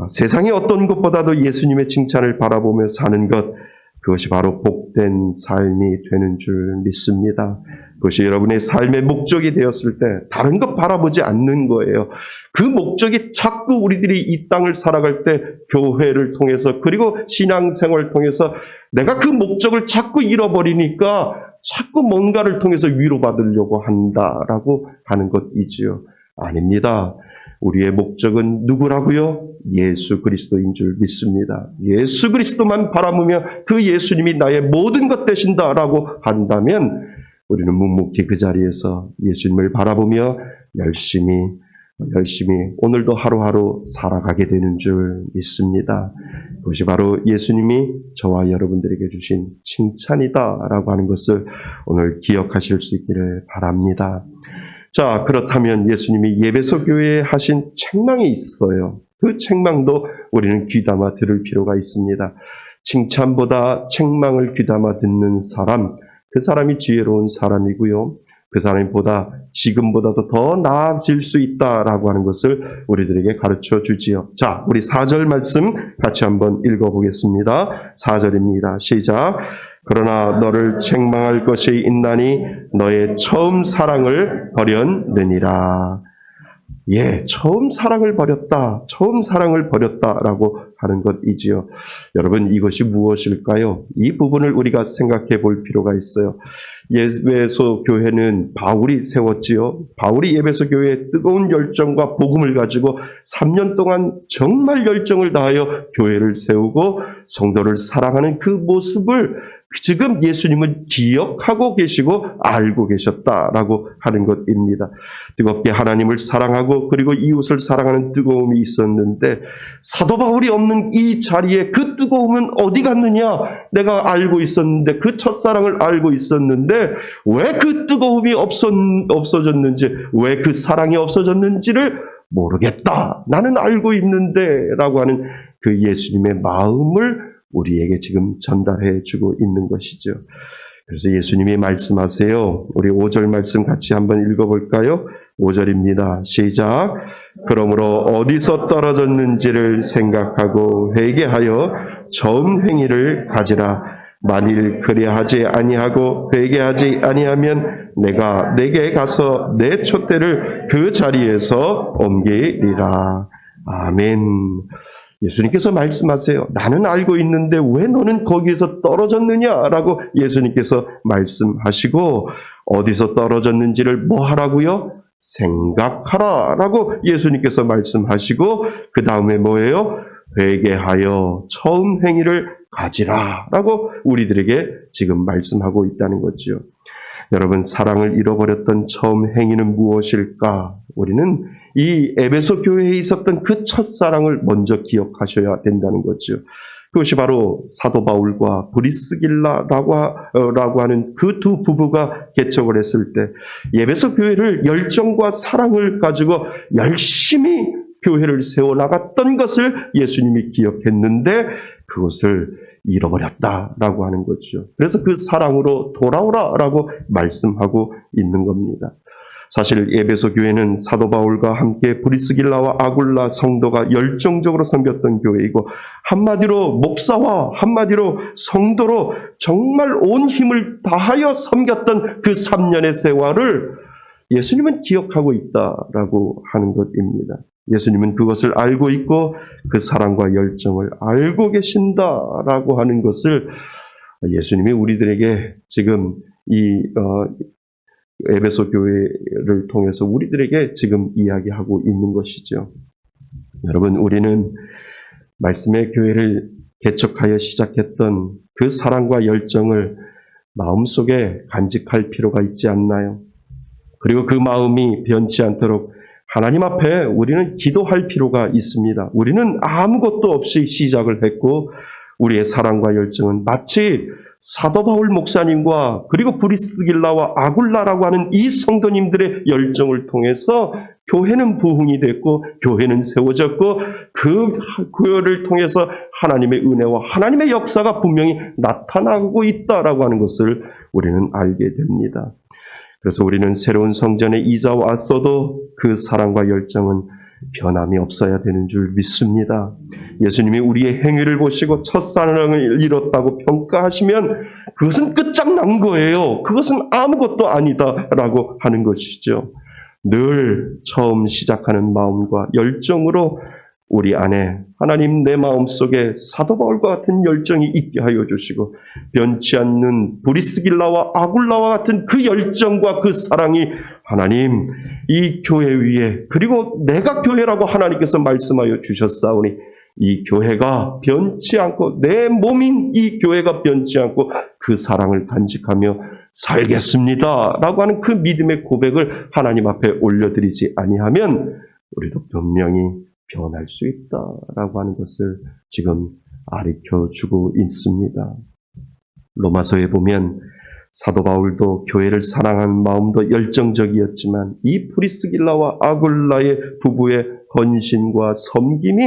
세상의 어떤 것보다도 예수님의 칭찬을 바라보며 사는 것, 그것이 바로 복된 삶이 되는 줄 믿습니다. 그것이 여러분의 삶의 목적이 되었을 때 다른 것 바라보지 않는 거예요. 그 목적이 자꾸 우리들이 이 땅을 살아갈 때 교회를 통해서 그리고 신앙생활을 통해서 내가 그 목적을 자꾸 잃어버리니까 자꾸 뭔가를 통해서 위로받으려고 한다라고 하는 것이지요. 아닙니다. 우리의 목적은 누구라고요? 예수 그리스도인 줄 믿습니다. 예수 그리스도만 바라보며 그 예수님이 나의 모든 것 되신다라고 한다면 우리는 묵묵히 그 자리에서 예수님을 바라보며 열심히 오늘도 하루하루 살아가게 되는 줄 믿습니다. 그것이 바로 예수님이 저와 여러분들에게 주신 칭찬이다라고 하는 것을 오늘 기억하실 수 있기를 바랍니다. 자, 그렇다면 예수님이 예배소 교회에 하신 책망이 있어요. 그 책망도 우리는 귀담아 들을 필요가 있습니다. 칭찬보다 책망을 귀담아 듣는 사람, 그 사람이 지혜로운 사람이고요. 그 사람보다 지금보다도 더 나아질 수 있다라고 하는 것을 우리들에게 가르쳐 주지요. 자, 우리 4절 말씀 같이 한번 읽어보겠습니다. 4절입니다. 시작. 그러나 너를 책망할 것이 있나니 너의 처음 사랑을 버렸느니라. 예, 처음 사랑을 버렸다라고 하는 것이지요. 여러분, 이것이 무엇일까요? 이 부분을 우리가 생각해 볼 필요가 있어요. 예배소 교회는 바울이 세웠지요. 바울이 예배소 교회의 뜨거운 열정과 복음을 가지고 3년 동안 정말 열정을 다하여 교회를 세우고 성도를 사랑하는 그 모습을 지금 예수님은 기억하고 계시고 알고 계셨다라고 하는 것입니다. 뜨겁게 하나님을 사랑하고 그리고 이웃을 사랑하는 뜨거움이 있었는데 사도 바울이 없는 이 자리에 그 뜨거움은 어디 갔느냐? 내가 알고 있었는데, 그 첫사랑을 알고 있었는데 왜 그 뜨거움이 없어졌는지, 왜 그 사랑이 없어졌는지를 모르겠다. 나는 알고 있는데 라고 하는 그 예수님의 마음을 우리에게 지금 전달해 주고 있는 것이죠. 그래서 예수님이 말씀하세요. 우리 5절 말씀 같이 한번 읽어볼까요? 5절입니다. 시작. 그러므로 어디서 떨어졌는지를 생각하고 회개하여 처음 행위를 가지라. 만일 그리하지 아니하고 회개하지 아니하면 내가 내게 가서 내 촛대를 그 자리에서 옮기리라. 아멘. 예수님께서 말씀하세요. 나는 알고 있는데 왜 너는 거기에서 떨어졌느냐라고 예수님께서 말씀하시고, 어디서 떨어졌는지를 뭐 하라고요? 생각하라라고 예수님께서 말씀하시고, 그 다음에 뭐예요? 회개하여 처음 행위를 가지라라고 우리들에게 지금 말씀하고 있다는 거죠. 여러분, 사랑을 잃어버렸던 처음 행위는 무엇일까? 우리는 이 에베소 교회에 있었던 그 첫사랑을 먼저 기억하셔야 된다는 거죠. 그것이 바로 사도 바울과 브리스길라라고 하는 그 두 부부가 개척을 했을 때 에베소 교회를 열정과 사랑을 가지고 열심히 교회를 세워나갔던 것을 예수님이 기억했는데 그것을 잃어버렸다라고 하는 거죠. 그래서 그 사랑으로 돌아오라라고 말씀하고 있는 겁니다. 사실 에베소 교회는 사도 바울과 함께 브리스길라와 아굴라 성도가 열정적으로 섬겼던 교회이고, 한마디로 목사와 한마디로 성도로 정말 온 힘을 다하여 섬겼던 그 3년의 세월을 예수님은 기억하고 있다라고 하는 것입니다. 예수님은 그것을 알고 있고 그 사랑과 열정을 알고 계신다라고 하는 것을 예수님이 우리들에게 지금 이 에베소 교회를 통해서 우리들에게 지금 이야기하고 있는 것이죠. 여러분, 우리는 말씀의 교회를 개척하여 시작했던 그 사랑과 열정을 마음속에 간직할 필요가 있지 않나요? 그리고 그 마음이 변치 않도록 하나님 앞에 우리는 기도할 필요가 있습니다. 우리는 아무것도 없이 시작을 했고, 우리의 사랑과 열정은 마치 사도 바울 목사님과 그리고 브리스길라와 아굴라라고 하는 이 성도님들의 열정을 통해서 교회는 부흥이 됐고 교회는 세워졌고, 그 교회를 통해서 하나님의 은혜와 하나님의 역사가 분명히 나타나고 있다라고 하는 것을 우리는 알게 됩니다. 그래서 우리는 새로운 성전에 이자 왔어도 그 사랑과 열정은 변함이 없어야 되는 줄 믿습니다. 예수님이 우리의 행위를 보시고 첫사랑을 잃었다고 평가하시면 그것은 끝장난 거예요. 그것은 아무것도 아니다라고 하는 것이죠. 늘 처음 시작하는 마음과 열정으로 우리 안에 하나님 내 마음속에 사도 바울과 같은 열정이 있게 하여 주시고, 변치 않는 브리스길라와 아굴라와 같은 그 열정과 그 사랑이 하나님 이 교회 위에, 그리고 내가 교회라고 하나님께서 말씀하여 주셨사오니 이 교회가 변치 않고 내 몸인 이 교회가 변치 않고 그 사랑을 간직하며 살겠습니다 라고 하는 그 믿음의 고백을 하나님 앞에 올려드리지 아니하면 우리도 분명히 변할 수 있다라고 하는 것을 지금 가르쳐주고 있습니다. 로마서에 보면 사도 바울도 교회를 사랑하는 마음도 열정적이었지만 이 브리스길라와 아굴라의 부부의 헌신과 섬김이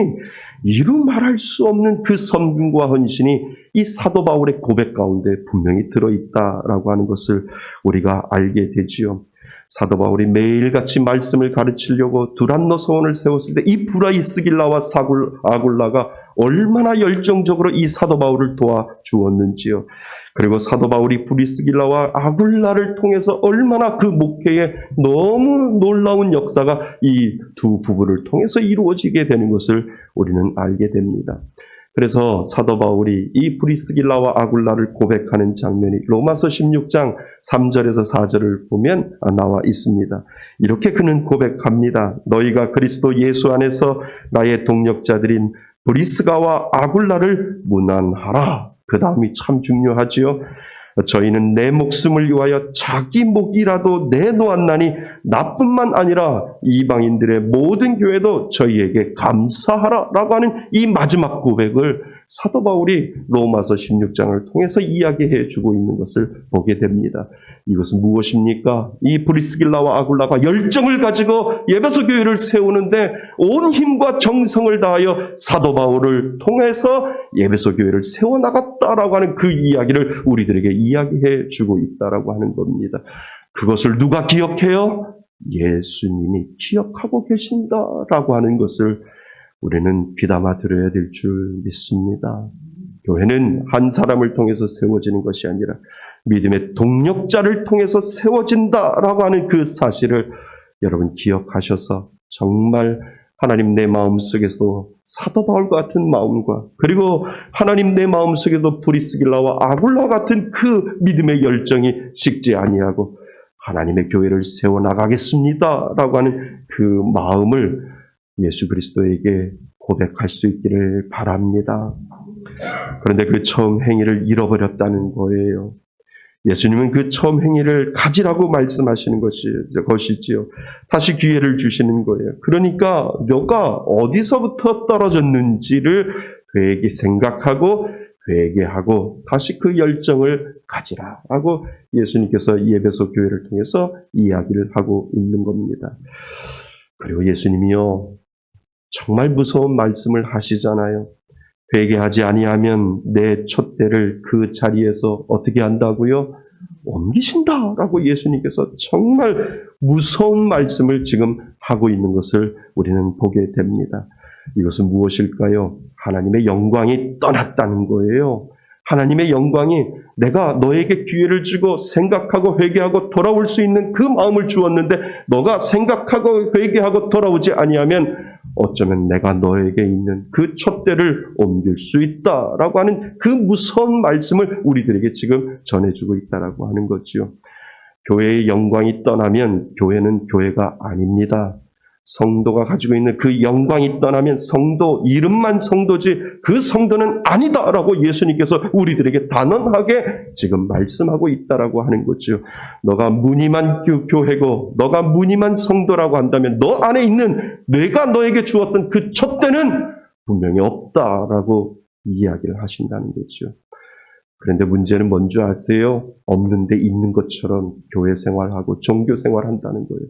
이루 말할 수 없는 그 섬김과 헌신이 이 사도 바울의 고백 가운데 분명히 들어있다라고 하는 것을 우리가 알게 되지요. 사도 바울이 매일같이 말씀을 가르치려고 두란노 서원을 세웠을 때 이 브리스길라와 아굴라가 얼마나 열정적으로 이 사도 바울을 도와주었는지요. 그리고 사도 바울이 브리스길라와 아굴라를 통해서 얼마나 그 목회에 너무 놀라운 역사가 이 두 부부를 통해서 이루어지게 되는 것을 우리는 알게 됩니다. 그래서 사도 바울이 이 브리스길라와 아굴라를 고백하는 장면이 로마서 16장 3절에서 4절을 보면 나와 있습니다. 이렇게 그는 고백합니다. 너희가 그리스도 예수 안에서 나의 동력자들인 브리스가와 아굴라를 문안하라. 그 다음이 참 중요하지요. 저희는 내 목숨을 위하여 자기 목이라도 내놓았나니 나뿐만 아니라 이방인들의 모든 교회도 저희에게 감사하라 라고 하는 이 마지막 고백을 사도 바울이 로마서 16장을 통해서 이야기해 주고 있는 것을 보게 됩니다. 이것은 무엇입니까? 이 브리스길라와 아굴라가 열정을 가지고 에베소 교회를 세우는데 온 힘과 정성을 다하여 사도 바울을 통해서 에베소 교회를 세워나갔다라고 하는 그 이야기를 우리들에게 이야기해 주고 있다라고 하는 겁니다. 그것을 누가 기억해요? 예수님이 기억하고 계신다라고 하는 것을 우리는 귀담아 들어야 될 줄 믿습니다. 교회는 한 사람을 통해서 세워지는 것이 아니라 믿음의 동력자를 통해서 세워진다라고 하는 그 사실을 여러분 기억하셔서 정말 하나님 내 마음속에서도 사도 바울과 같은 마음과 그리고 하나님 내 마음속에도 브리스길라와 아굴라와 같은 그 믿음의 열정이 식지 아니하고 하나님의 교회를 세워나가겠습니다라고 하는 그 마음을 예수 그리스도에게 고백할 수 있기를 바랍니다. 그런데 그 처음 행위를 잃어버렸다는 거예요. 예수님은 그 처음 행위를 가지라고 말씀하시는 것이지요. 다시 기회를 주시는 거예요. 그러니까 너가 어디서부터 떨어졌는지를 그에게 생각하고 회개하고 다시 그 열정을 가지라라고 예수님께서 이 에베소 교회를 통해서 이야기를 하고 있는 겁니다. 그리고 예수님이요 정말 무서운 말씀을 하시잖아요. 회개하지 아니하면 내 촛대를 그 자리에서 어떻게 한다고요? 옮기신다라고 예수님께서 정말 무서운 말씀을 지금 하고 있는 것을 우리는 보게 됩니다. 이것은 무엇일까요? 하나님의 영광이 떠났다는 거예요. 하나님의 영광이 내가 너에게 기회를 주고 생각하고 회개하고 돌아올 수 있는 그 마음을 주었는데 너가 생각하고 회개하고 돌아오지 아니하면 어쩌면 내가 너에게 있는 그 촛대를 옮길 수 있다라고 하는 그 무서운 말씀을 우리들에게 지금 전해주고 있다라고 하는 거지요. 교회의 영광이 떠나면 교회는 교회가 아닙니다. 성도가 가지고 있는 그 영광이 떠나면 성도, 이름만 성도지 그 성도는 아니다라고 예수님께서 우리들에게 단언하게 지금 말씀하고 있다라고 하는 거죠. 너가 무늬만 교회고 너가 무늬만 성도라고 한다면 너 안에 있는 내가 너에게 주었던 그 촛대는 분명히 없다라고 이야기를 하신다는 거죠. 그런데 문제는 뭔지 아세요? 없는데 있는 것처럼 교회 생활하고 종교 생활한다는 거예요.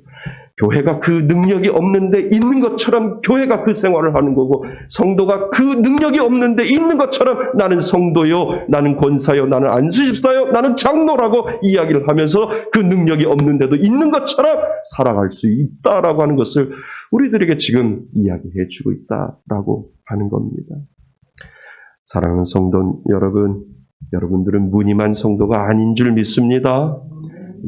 교회가 그 능력이 없는데 있는 것처럼 교회가 그 생활을 하는 거고 성도가 그 능력이 없는데 있는 것처럼 나는 성도요, 나는 권사요, 나는 안수집사요, 나는 장로라고 이야기를 하면서 그 능력이 없는데도 있는 것처럼 살아갈 수 있다라고 하는 것을 우리들에게 지금 이야기해 주고 있다라고 하는 겁니다. 사랑하는 성도 여러분, 여러분들은 무늬만 성도가 아닌 줄 믿습니다.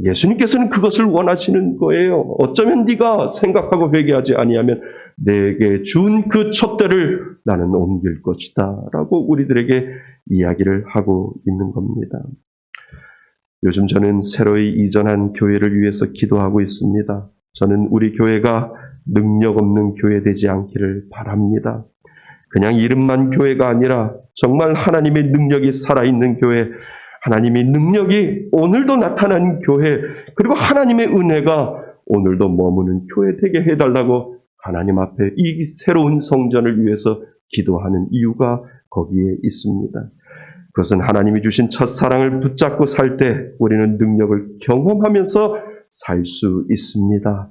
예수님께서는 그것을 원하시는 거예요. 어쩌면 네가 생각하고 회개하지 아니하면 내게 준 그 촛대를 나는 옮길 것이다 라고 우리들에게 이야기를 하고 있는 겁니다. 요즘 저는 새로이 이전한 교회를 위해서 기도하고 있습니다. 저는 우리 교회가 능력 없는 교회 되지 않기를 바랍니다. 그냥 이름만 교회가 아니라 정말 하나님의 능력이 살아있는 교회, 하나님의 능력이 오늘도 나타나는 교회, 그리고 하나님의 은혜가 오늘도 머무는 교회 되게 해달라고 하나님 앞에 이 새로운 성전을 위해서 기도하는 이유가 거기에 있습니다. 그것은 하나님이 주신 첫사랑을 붙잡고 살 때 우리는 능력을 경험하면서 살 수 있습니다.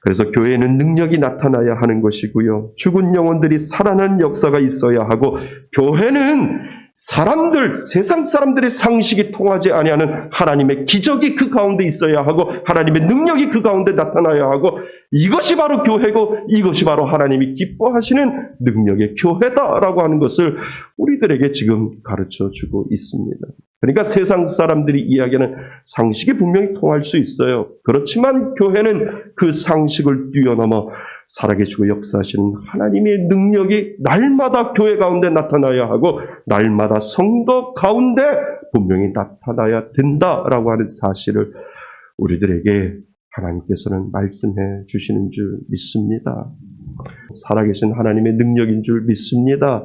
그래서 교회에는 능력이 나타나야 하는 것이고요. 죽은 영혼들이 살아나는 역사가 있어야 하고 교회는 사람들, 세상 사람들의 상식이 통하지 아니하는 하나님의 기적이 그 가운데 있어야 하고 하나님의 능력이 그 가운데 나타나야 하고 이것이 바로 교회고 이것이 바로 하나님이 기뻐하시는 능력의 교회다라고 하는 것을 우리들에게 지금 가르쳐주고 있습니다. 그러니까 세상 사람들이 이야기하는 상식이 분명히 통할 수 있어요. 그렇지만 교회는 그 상식을 뛰어넘어 살아계시고 역사하시는 하나님의 능력이 날마다 교회 가운데 나타나야 하고 날마다 성도 가운데 분명히 나타나야 된다라고 하는 사실을 우리들에게 하나님께서는 말씀해 주시는 줄 믿습니다. 살아계신 하나님의 능력인 줄 믿습니다.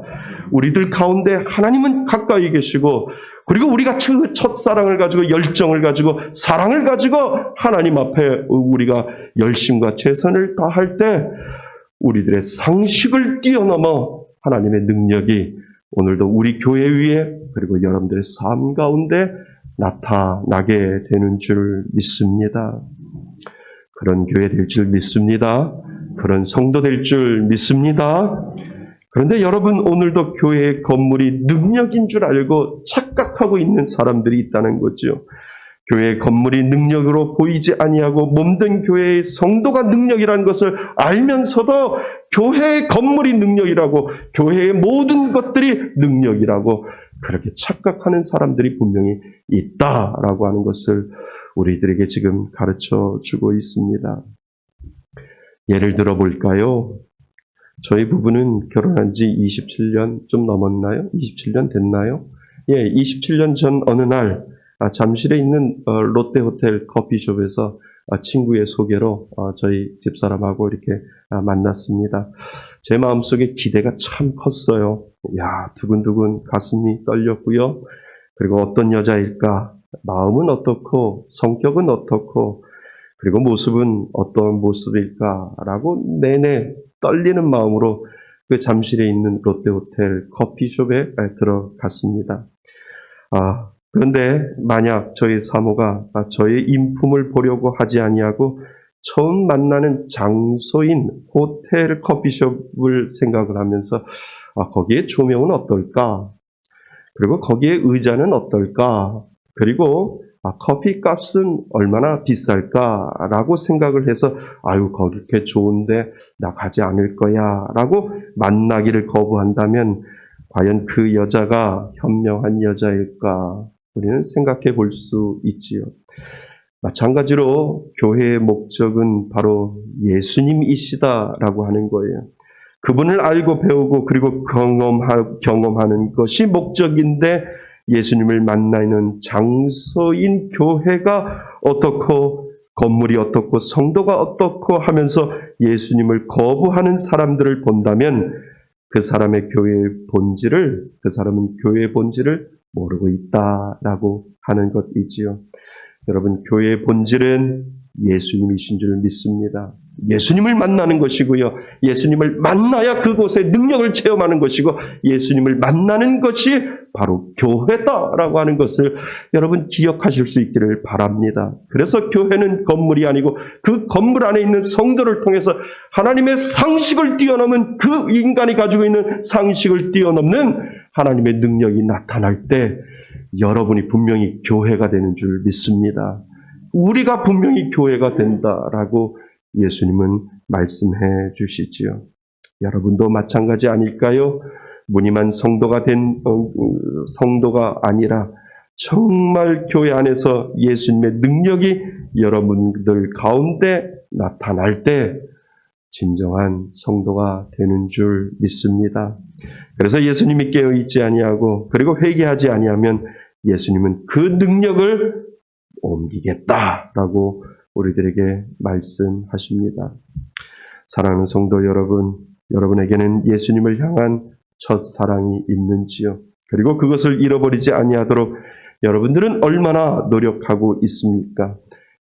우리들 가운데 하나님은 가까이 계시고 그리고 우리가 그 첫사랑을 가지고 열정을 가지고 사랑을 가지고 하나님 앞에 우리가 열심과 최선을 다할 때 우리들의 상식을 뛰어넘어 하나님의 능력이 오늘도 우리 교회 위에 그리고 여러분들의 삶 가운데 나타나게 되는 줄 믿습니다. 그런 교회 될 줄 믿습니다. 그런 성도 될 줄 믿습니다. 그런데 여러분 오늘도 교회의 건물이 능력인 줄 알고 착각하고 있는 사람들이 있다는 거죠. 교회의 건물이 능력으로 보이지 아니하고 몸된 교회의 성도가 능력이라는 것을 알면서도 교회의 건물이 능력이라고 교회의 모든 것들이 능력이라고 그렇게 착각하는 사람들이 분명히 있다라고 하는 것을 우리들에게 지금 가르쳐 주고 있습니다. 예를 들어 볼까요? 저희 부부는 결혼한 지 27년 좀 넘었나요? 27년 됐나요? 예, 27년 전 어느 날 잠실에 있는 롯데호텔 커피숍에서 친구의 소개로 저희 집사람하고 이렇게 만났습니다. 제 마음속에 기대가 참 컸어요. 야, 두근두근 가슴이 떨렸고요. 그리고 어떤 여자일까? 마음은 어떻고 성격은 어떻고 그리고 모습은 어떤 모습일까라고 내내 떨리는 마음으로 그 잠실에 있는 롯데호텔 커피숍에 들어갔습니다. 그런데 만약 저희 사모가 저의 인품을 보려고 하지 아니하고 처음 만나는 장소인 호텔 커피숍을 생각을 하면서 거기에 조명은 어떨까? 그리고 거기에 의자는 어떨까? 그리고 커피 값은 얼마나 비쌀까라고 생각을 해서 거렇게 좋은데 나 가지 않을 거야 라고 만나기를 거부한다면 과연 그 여자가 현명한 여자일까 우리는 생각해 볼 수 있지요. 마찬가지로 교회의 목적은 바로 예수님이시다라고 하는 거예요. 그분을 알고 배우고 그리고 경험하는 것이 목적인데 예수님을 만나는 장소인 교회가 어떻고 건물이 어떻고 성도가 어떻고 하면서 예수님을 거부하는 사람들을 본다면 그 사람은 교회의 본질을 모르고 있다라고 하는 것이지요. 여러분, 교회의 본질은 예수님이신 줄 믿습니다. 예수님을 만나는 것이고요. 예수님을 만나야 그곳의 능력을 체험하는 것이고 예수님을 만나는 것이 바로 교회다라고 하는 것을 여러분 기억하실 수 있기를 바랍니다. 그래서 교회는 건물이 아니고 그 건물 안에 있는 성도를 통해서 하나님의 상식을 뛰어넘은 그 인간이 가지고 있는 상식을 뛰어넘는 하나님의 능력이 나타날 때 여러분이 분명히 교회가 되는 줄 믿습니다. 우리가 분명히 교회가 된다라고 예수님은 말씀해 주시지요. 여러분도 마찬가지 아닐까요? 무늬만 성도가 아니라 정말 교회 안에서 예수님의 능력이 여러분들 가운데 나타날 때 진정한 성도가 되는 줄 믿습니다. 그래서 예수님이 깨어있지 아니하고 그리고 회개하지 아니하면 예수님은 그 능력을 옮기겠다라고 우리들에게 말씀하십니다. 사랑하는 성도 여러분, 여러분에게는 예수님을 향한 첫사랑이 있는지요? 그리고 그것을 잃어버리지 아니하도록 여러분들은 얼마나 노력하고 있습니까?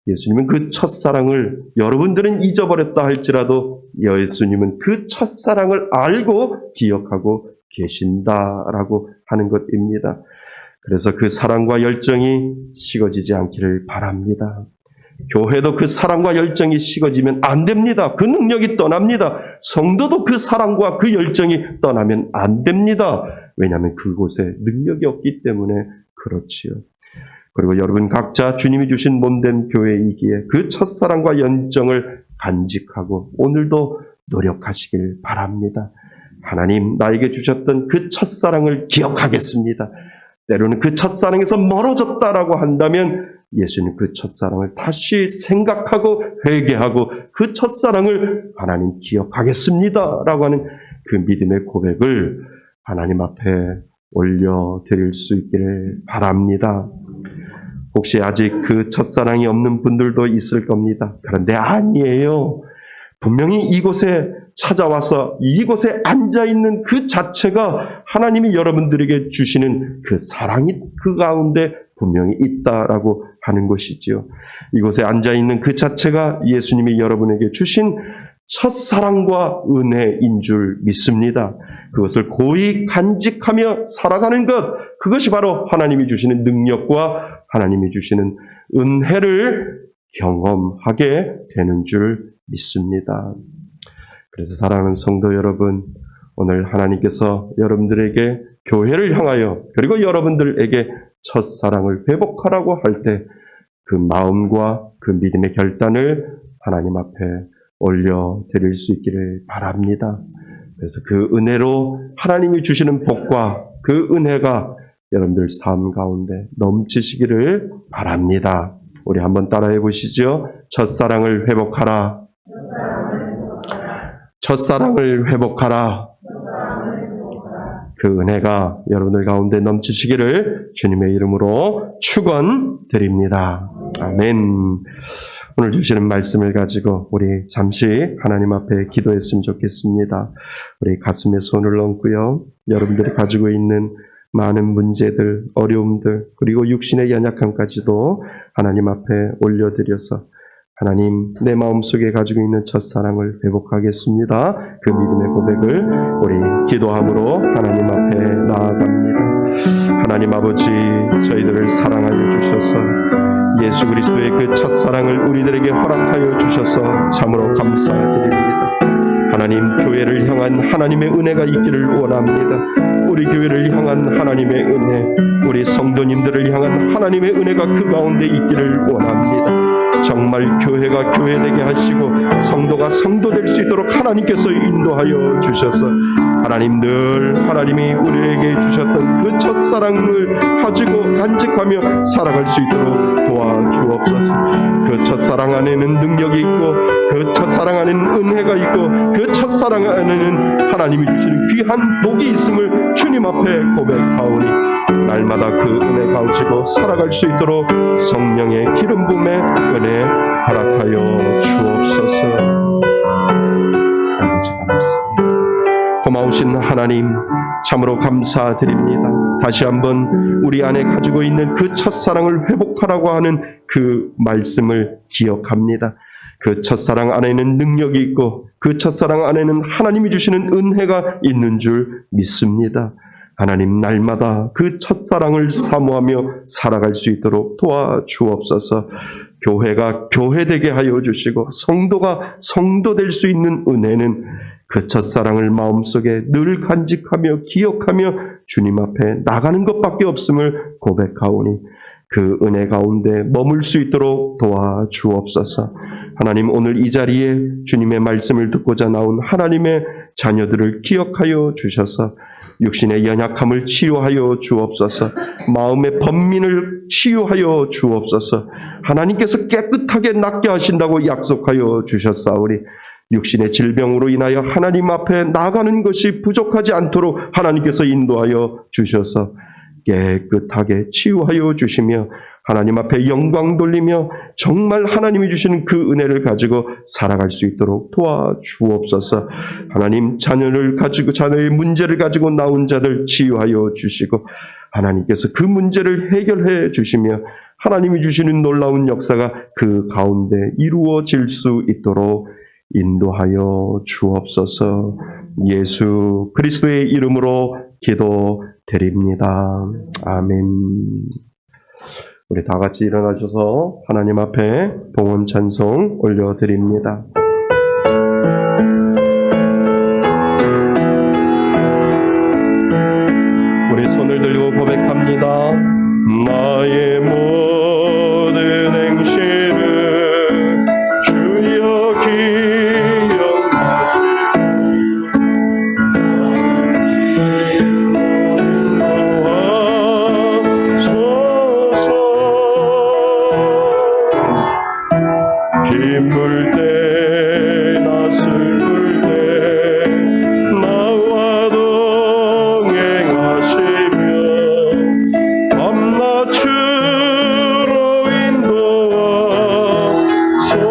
예수님은 그 첫사랑을 여러분들은 잊어버렸다 할지라도 예수님은 그 첫사랑을 알고 기억하고 계신다라고 하는 것입니다. 그래서 그 사랑과 열정이 식어지지 않기를 바랍니다. 교회도 그 사랑과 열정이 식어지면 안 됩니다. 그 능력이 떠납니다. 성도도 그 사랑과 그 열정이 떠나면 안 됩니다. 왜냐하면 그곳에 능력이 없기 때문에 그렇지요. 그리고 여러분 각자 주님이 주신 몸된 교회이기에 그 첫사랑과 열정을 간직하고 오늘도 노력하시길 바랍니다. 하나님 나에게 주셨던 그 첫사랑을 기억하겠습니다. 때로는 그 첫사랑에서 멀어졌다라고 한다면 예수님 그 첫사랑을 다시 생각하고 회개하고 그 첫사랑을 하나님 기억하겠습니다 라고 하는 그 믿음의 고백을 하나님 앞에 올려드릴 수 있기를 바랍니다. 혹시 아직 그 첫사랑이 없는 분들도 있을 겁니다. 그런데 아니에요. 분명히 이곳에 찾아와서 이곳에 앉아있는 그 자체가 하나님이 여러분들에게 주시는 그 사랑이 그 가운데 분명히 있다라고 하는 것이지요. 이곳에 앉아있는 그 자체가 예수님이 여러분에게 주신 첫사랑과 은혜인 줄 믿습니다. 그것을 고이 간직하며 살아가는 것, 그것이 바로 하나님이 주시는 능력과 하나님이 주시는 은혜를 경험하게 되는 줄 믿습니다. 그래서 사랑하는 성도 여러분, 오늘 하나님께서 여러분들에게 교회를 향하여 그리고 여러분들에게 첫사랑을 회복하라고 할 때 그 마음과 그 믿음의 결단을 하나님 앞에 올려드릴 수 있기를 바랍니다. 그래서 그 은혜로 하나님이 주시는 복과 그 은혜가 여러분들 삶 가운데 넘치시기를 바랍니다. 우리 한번 따라해 보시죠. 첫사랑을 회복하라. 첫사랑을 회복하라. 그 은혜가 여러분들 가운데 넘치시기를 주님의 이름으로 축원드립니다. 아멘. 오늘 주시는 말씀을 가지고 우리 잠시 하나님 앞에 기도했으면 좋겠습니다. 우리 가슴에 손을 얹고요. 여러분들이 가지고 있는 많은 문제들, 어려움들, 그리고 육신의 연약함까지도 하나님 앞에 올려드려서 하나님, 내 마음속에 가지고 있는 첫사랑을 회복하겠습니다. 그 믿음의 고백을 우리 기도함으로 하나님 앞에 나아갑니다. 하나님 아버지, 저희들을 사랑하여 주셔서 예수 그리스도의 그 첫사랑을 우리들에게 허락하여 주셔서 참으로 감사드립니다. 하나님, 교회를 향한 하나님의 은혜가 있기를 원합니다. 우리 교회를 향한 하나님의 은혜, 우리 성도님들을 향한 하나님의 은혜가 그 가운데 있기를 원합니다. 정말 교회가 교회되게 하시고 성도가 성도 될 수 있도록 하나님께서 인도하여 주셔서 하나님 늘 하나님이 우리에게 주셨던 그 첫사랑을 가지고 간직하며 살아갈 수 있도록 도와주옵소서. 그 첫사랑 안에는 능력이 있고 그 첫사랑 안에는 은혜가 있고 그 첫사랑 안에는 하나님이 주시는 귀한 복이 있음을 주님 앞에 고백하오니 날마다 그 은혜 가지고 살아갈 수 있도록 성령의 기름 부음의 은혜 허락하여 주옵소서. 아버지 감사합니다. 고마우신 하나님 참으로 감사드립니다. 다시 한번 우리 안에 가지고 있는 그 첫사랑을 회복하라고 하는 그 말씀을 기억합니다. 그 첫사랑 안에는 능력이 있고 그 첫사랑 안에는 하나님이 주시는 은혜가 있는 줄 믿습니다. 하나님 날마다 그 첫사랑을 사모하며 살아갈 수 있도록 도와주옵소서. 교회가 교회되게 하여 주시고 성도가 성도 될 수 있는 은혜는 그 첫사랑을 마음속에 늘 간직하며 기억하며 주님 앞에 나가는 것밖에 없음을 고백하오니 그 은혜 가운데 머물 수 있도록 도와주옵소서. 하나님 오늘 이 자리에 주님의 말씀을 듣고자 나온 하나님의 자녀들을 기억하여 주셔서 육신의 연약함을 치유하여 주옵소서. 마음의 번민을 치유하여 주옵소서. 하나님께서 깨끗하게 낫게 하신다고 약속하여 주셨사오니 육신의 질병으로 인하여 하나님 앞에 나가는 것이 부족하지 않도록 하나님께서 인도하여 주셔서 깨끗하게 치유하여 주시며 하나님 앞에 영광 돌리며 정말 하나님이 주시는 그 은혜를 가지고 살아갈 수 있도록 도와주옵소서. 하나님 자녀를 가지고 자녀의 문제를 가지고 나온 자들 치유하여 주시고 하나님께서 그 문제를 해결해 주시며 하나님이 주시는 놀라운 역사가 그 가운데 이루어질 수 있도록 인도하여 주옵소서. 예수 그리스도의 이름으로 기도드립니다. 아멘. 우리 다 같이 일어나셔서 하나님 앞에 봉헌 찬송 올려드립니다. 우리 손을 들고 고백합니다. 나의 모든 행실을 주여 기쁠 때나 슬플 때 나와 동행하시며 밤낮으로 인도하소서.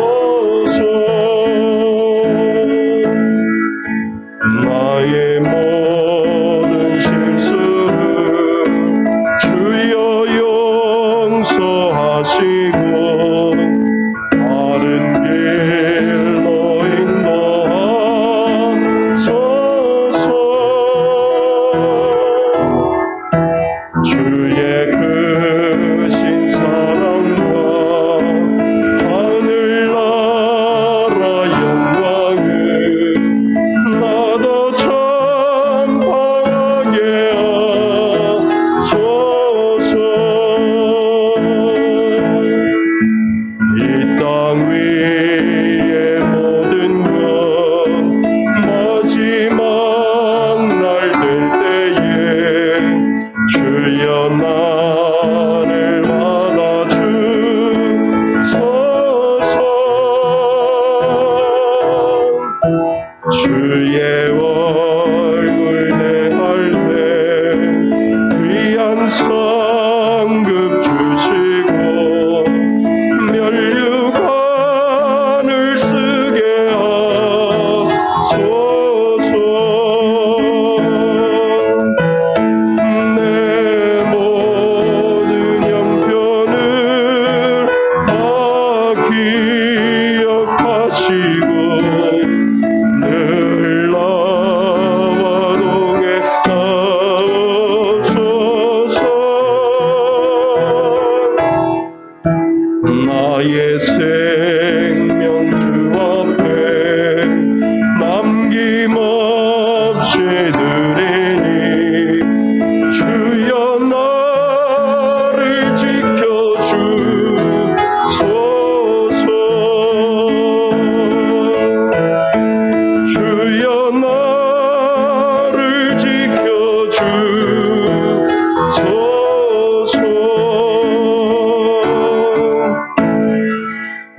나의 모든 실수를 주여 용서하시고 바른 길로 인도하소서.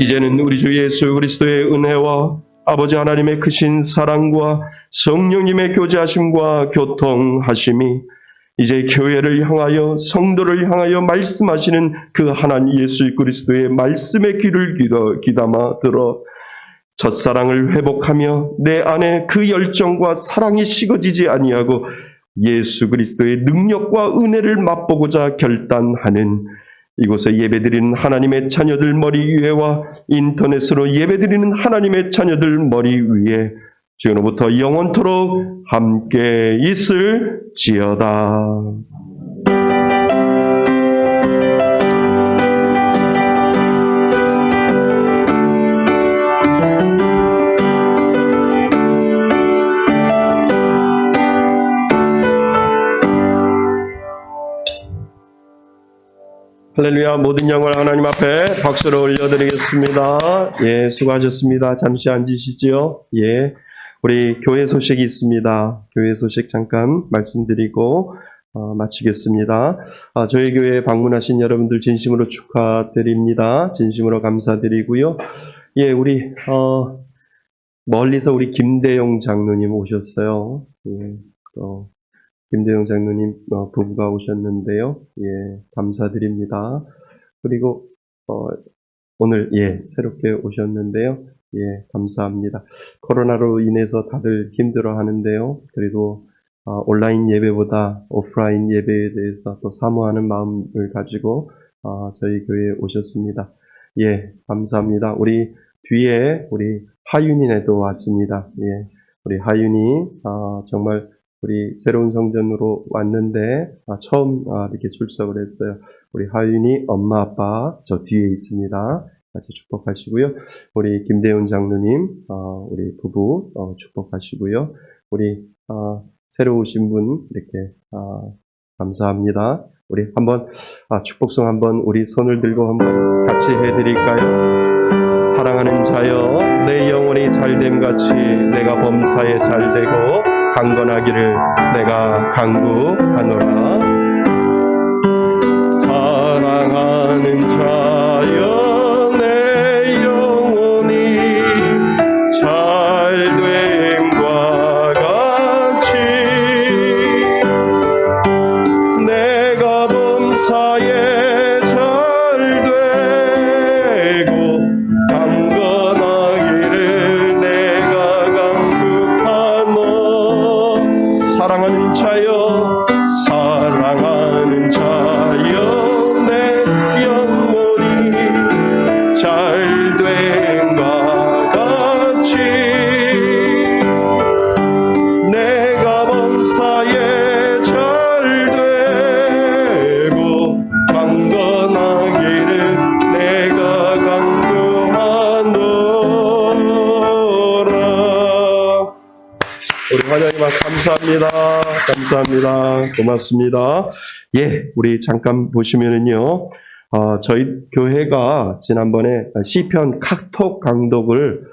이제는 우리 주 예수 그리스도의 은혜와 아버지 하나님의 크신 사랑과 성령님의 교제하심과 교통하심이 이제 교회를 향하여 성도를 향하여 말씀하시는 그 하나님 예수 그리스도의 말씀에 귀를 귀담아 들어 첫사랑을 회복하며 내 안에 그 열정과 사랑이 식어지지 아니하고 예수 그리스도의 능력과 은혜를 맛보고자 결단하는 이곳에 예배드리는 하나님의 자녀들 머리 위에와 인터넷으로 예배드리는 하나님의 자녀들 머리 위에 지금부터 영원토록 함께 있을지어다. 할렐루야. 모든 영광을 하나님 앞에 박수로 올려드리겠습니다. 예, 수고하셨습니다. 잠시 앉으시지요. 예, 우리 교회 소식이 있습니다. 교회 소식 잠깐 말씀드리고 마치겠습니다. 저희 교회에 방문하신 여러분들 진심으로 축하드립니다. 진심으로 감사드리고요. 예, 우리 멀리서 우리 김대용 장로님 오셨어요. 예, 김대용 장로님 부부가 오셨는데요. 예, 감사드립니다. 그리고 오늘 새롭게 오셨는데요. 예, 감사합니다. 코로나로 인해서 다들 힘들어 하는데요. 그리고 온라인 예배보다 오프라인 예배에 대해서 또 사모하는 마음을 가지고 저희 교회에 오셨습니다. 예, 감사합니다. 우리 뒤에 우리 하윤이네도 왔습니다. 예, 우리 하윤이 정말 우리 새로운 성전으로 왔는데 처음 이렇게 출석을 했어요. 우리 하윤이 엄마 아빠 저 뒤에 있습니다. 같이 축복하시고요. 우리 김대훈 장로님 우리 부부 축복하시고요. 우리 새로 오신 분 이렇게 감사합니다. 우리 한번 축복송 한번 우리 손을 들고 한번 같이 해드릴까요? 사랑하는 자여 내 영혼이 잘됨같이 내가 범사에 잘되고 강건하기를 내가 간구하노라. 사랑하는 자여 내 영혼이 잘됨과 같이 내가 범사에 잘되고 강건하기를 내가 간구하노. 사랑하는 자여 사랑하는 자여 내 영혼이 잘됨과 같이 내가 범사에 잘되고 강건하기를 내가 간구하노라. 우리 하나님 감사합니다. 감사합니다. 고맙습니다. 예, 우리 잠깐 보시면은요, 저희 교회가 지난번에 시편 카톡 강독을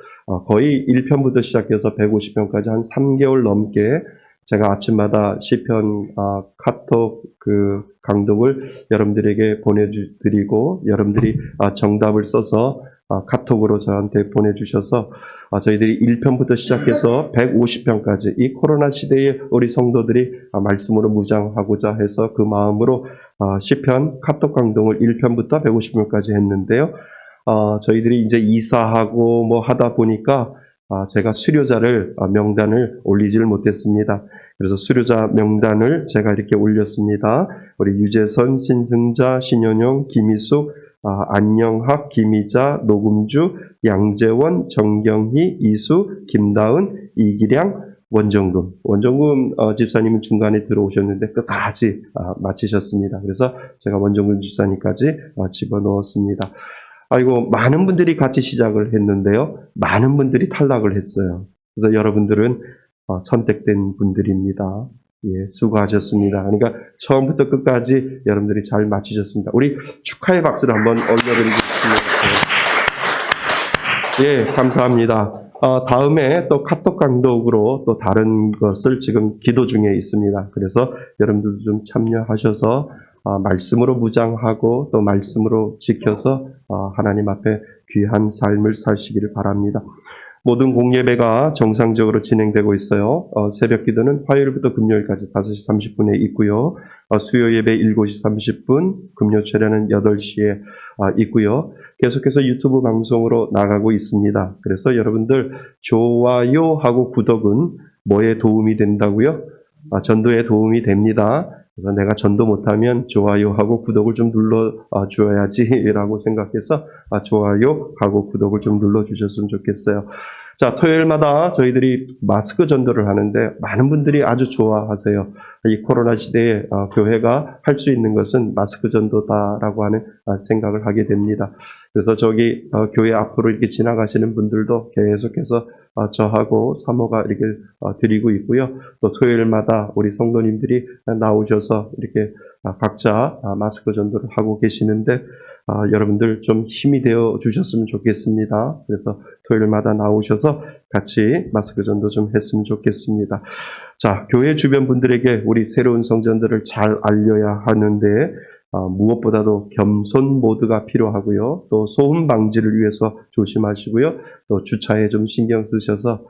거의 1편부터 시작해서 150편까지 한 3개월 넘게 제가 아침마다 시편 카톡 그 강독을 여러분들에게 보내드리고 여러분들이 정답을 써서 카톡으로 저한테 보내주셔서 저희들이 1편부터 시작해서 150편까지 이 코로나 시대에 우리 성도들이 말씀으로 무장하고자 해서 그 마음으로 시편 카톡 강동을 1편부터 150편까지 했는데요. 저희들이 이제 이사하고 뭐 하다 보니까 제가 수료자를 명단을 올리지를 못했습니다. 그래서 수료자 명단을 제가 이렇게 올렸습니다. 우리 유재선, 신승자, 신현영, 김희숙, 안영학, 김희자, 노금주, 양재원, 정경희, 이수, 김다은, 이기량, 원정금. 원정금 집사님은 중간에 들어오셨는데 끝까지 마치셨습니다. 그래서 제가 원정금 집사님까지 집어넣었습니다. 아이고, 많은 분들이 같이 시작을 했는데요. 많은 분들이 탈락을 했어요. 그래서 여러분들은 선택된 분들입니다. 예, 수고하셨습니다. 그러니까 처음부터 끝까지 여러분들이 잘 마치셨습니다. 우리 축하의 박수를 한번 올려드리겠습니다. 예, 감사합니다. 다음에 또 카톡 강독으로 또 다른 것을 지금 기도 중에 있습니다. 그래서 여러분들도 좀 참여하셔서 말씀으로 무장하고 또 말씀으로 지켜서 하나님 앞에 귀한 삶을 사시기를 바랍니다. 모든 공예배가 정상적으로 진행되고 있어요. 새벽 기도는 화요일부터 금요일까지 5시 30분에 있고요. 수요 예배 7시 30분, 금요 철야는 8시에 있고요. 계속해서 유튜브 방송으로 나가고 있습니다. 그래서 여러분들 좋아요하고 구독은 뭐에 도움이 된다고요? 전도에 도움이 됩니다. 그래서 내가 전도 못하면 좋아요하고 구독을 좀 눌러줘야지라고 생각해서 좋아요하고 구독을 좀 눌러주셨으면 좋겠어요. 자, 토요일마다 저희들이 마스크 전도를 하는데 많은 분들이 아주 좋아하세요. 이 코로나 시대에 교회가 할 수 있는 것은 마스크 전도다라고 하는 생각을 하게 됩니다. 그래서 저기 교회 앞으로 이렇게 지나가시는 분들도 계속해서 저하고 사모가 이렇게 드리고 있고요. 또 토요일마다 우리 성도님들이 나오셔서 이렇게 각자 마스크 전도를 하고 계시는데 여러분들 좀 힘이 되어 주셨으면 좋겠습니다. 그래서 토요일마다 나오셔서 같이 마스크 전도 좀 했으면 좋겠습니다. 자, 교회 주변 분들에게 우리 새로운 성전들을 잘 알려야 하는데 무엇보다도 겸손 모드가 필요하고요. 또 소음 방지를 위해서 조심하시고요. 또 주차에 좀 신경 쓰셔서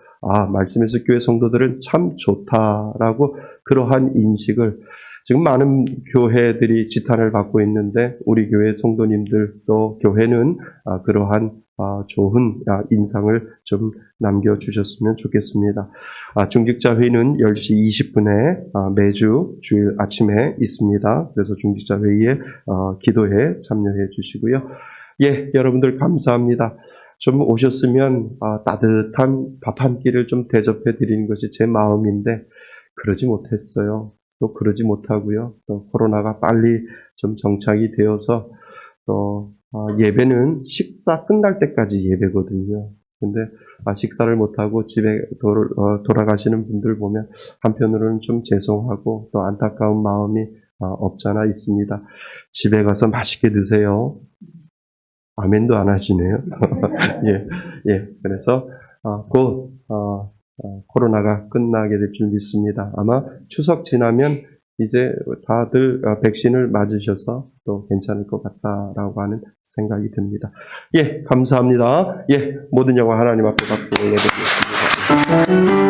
말씀에서 교회 성도들은 참 좋다라고 그러한 인식을 지금 많은 교회들이 지탄을 받고 있는데 우리 교회 성도님들 또 교회는 그러한 좋은 인상을 좀 남겨주셨으면 좋겠습니다. 중직자 회의는 10시 20분에 매주 주일 아침에 있습니다. 그래서 중직자 회의에 기도에 참여해 주시고요. 예, 여러분들 감사합니다. 좀 오셨으면 따뜻한 밥 한 끼를 좀 대접해 드리는 것이 제 마음인데 그러지 못했어요. 또 그러지 못하고요. 또 코로나가 빨리 좀 정착이 되어서 또 예배는 식사 끝날 때까지 예배거든요. 근데 식사를 못하고 집에 돌아가시는 분들 보면 한편으로는 좀 죄송하고 또 안타까운 마음이 없잖아 있습니다. 집에 가서 맛있게 드세요. 아멘도 안 하시네요. 예. 그래서 곧 코로나가 끝나게 될 줄 믿습니다. 아마 추석 지나면 이제 다들 백신을 맞으셔서 또 괜찮을 것 같다라고 하는 생각이 듭니다. 예, 감사합니다. 예, 모든 영광 하나님 앞에 박수 올려드리겠습니다.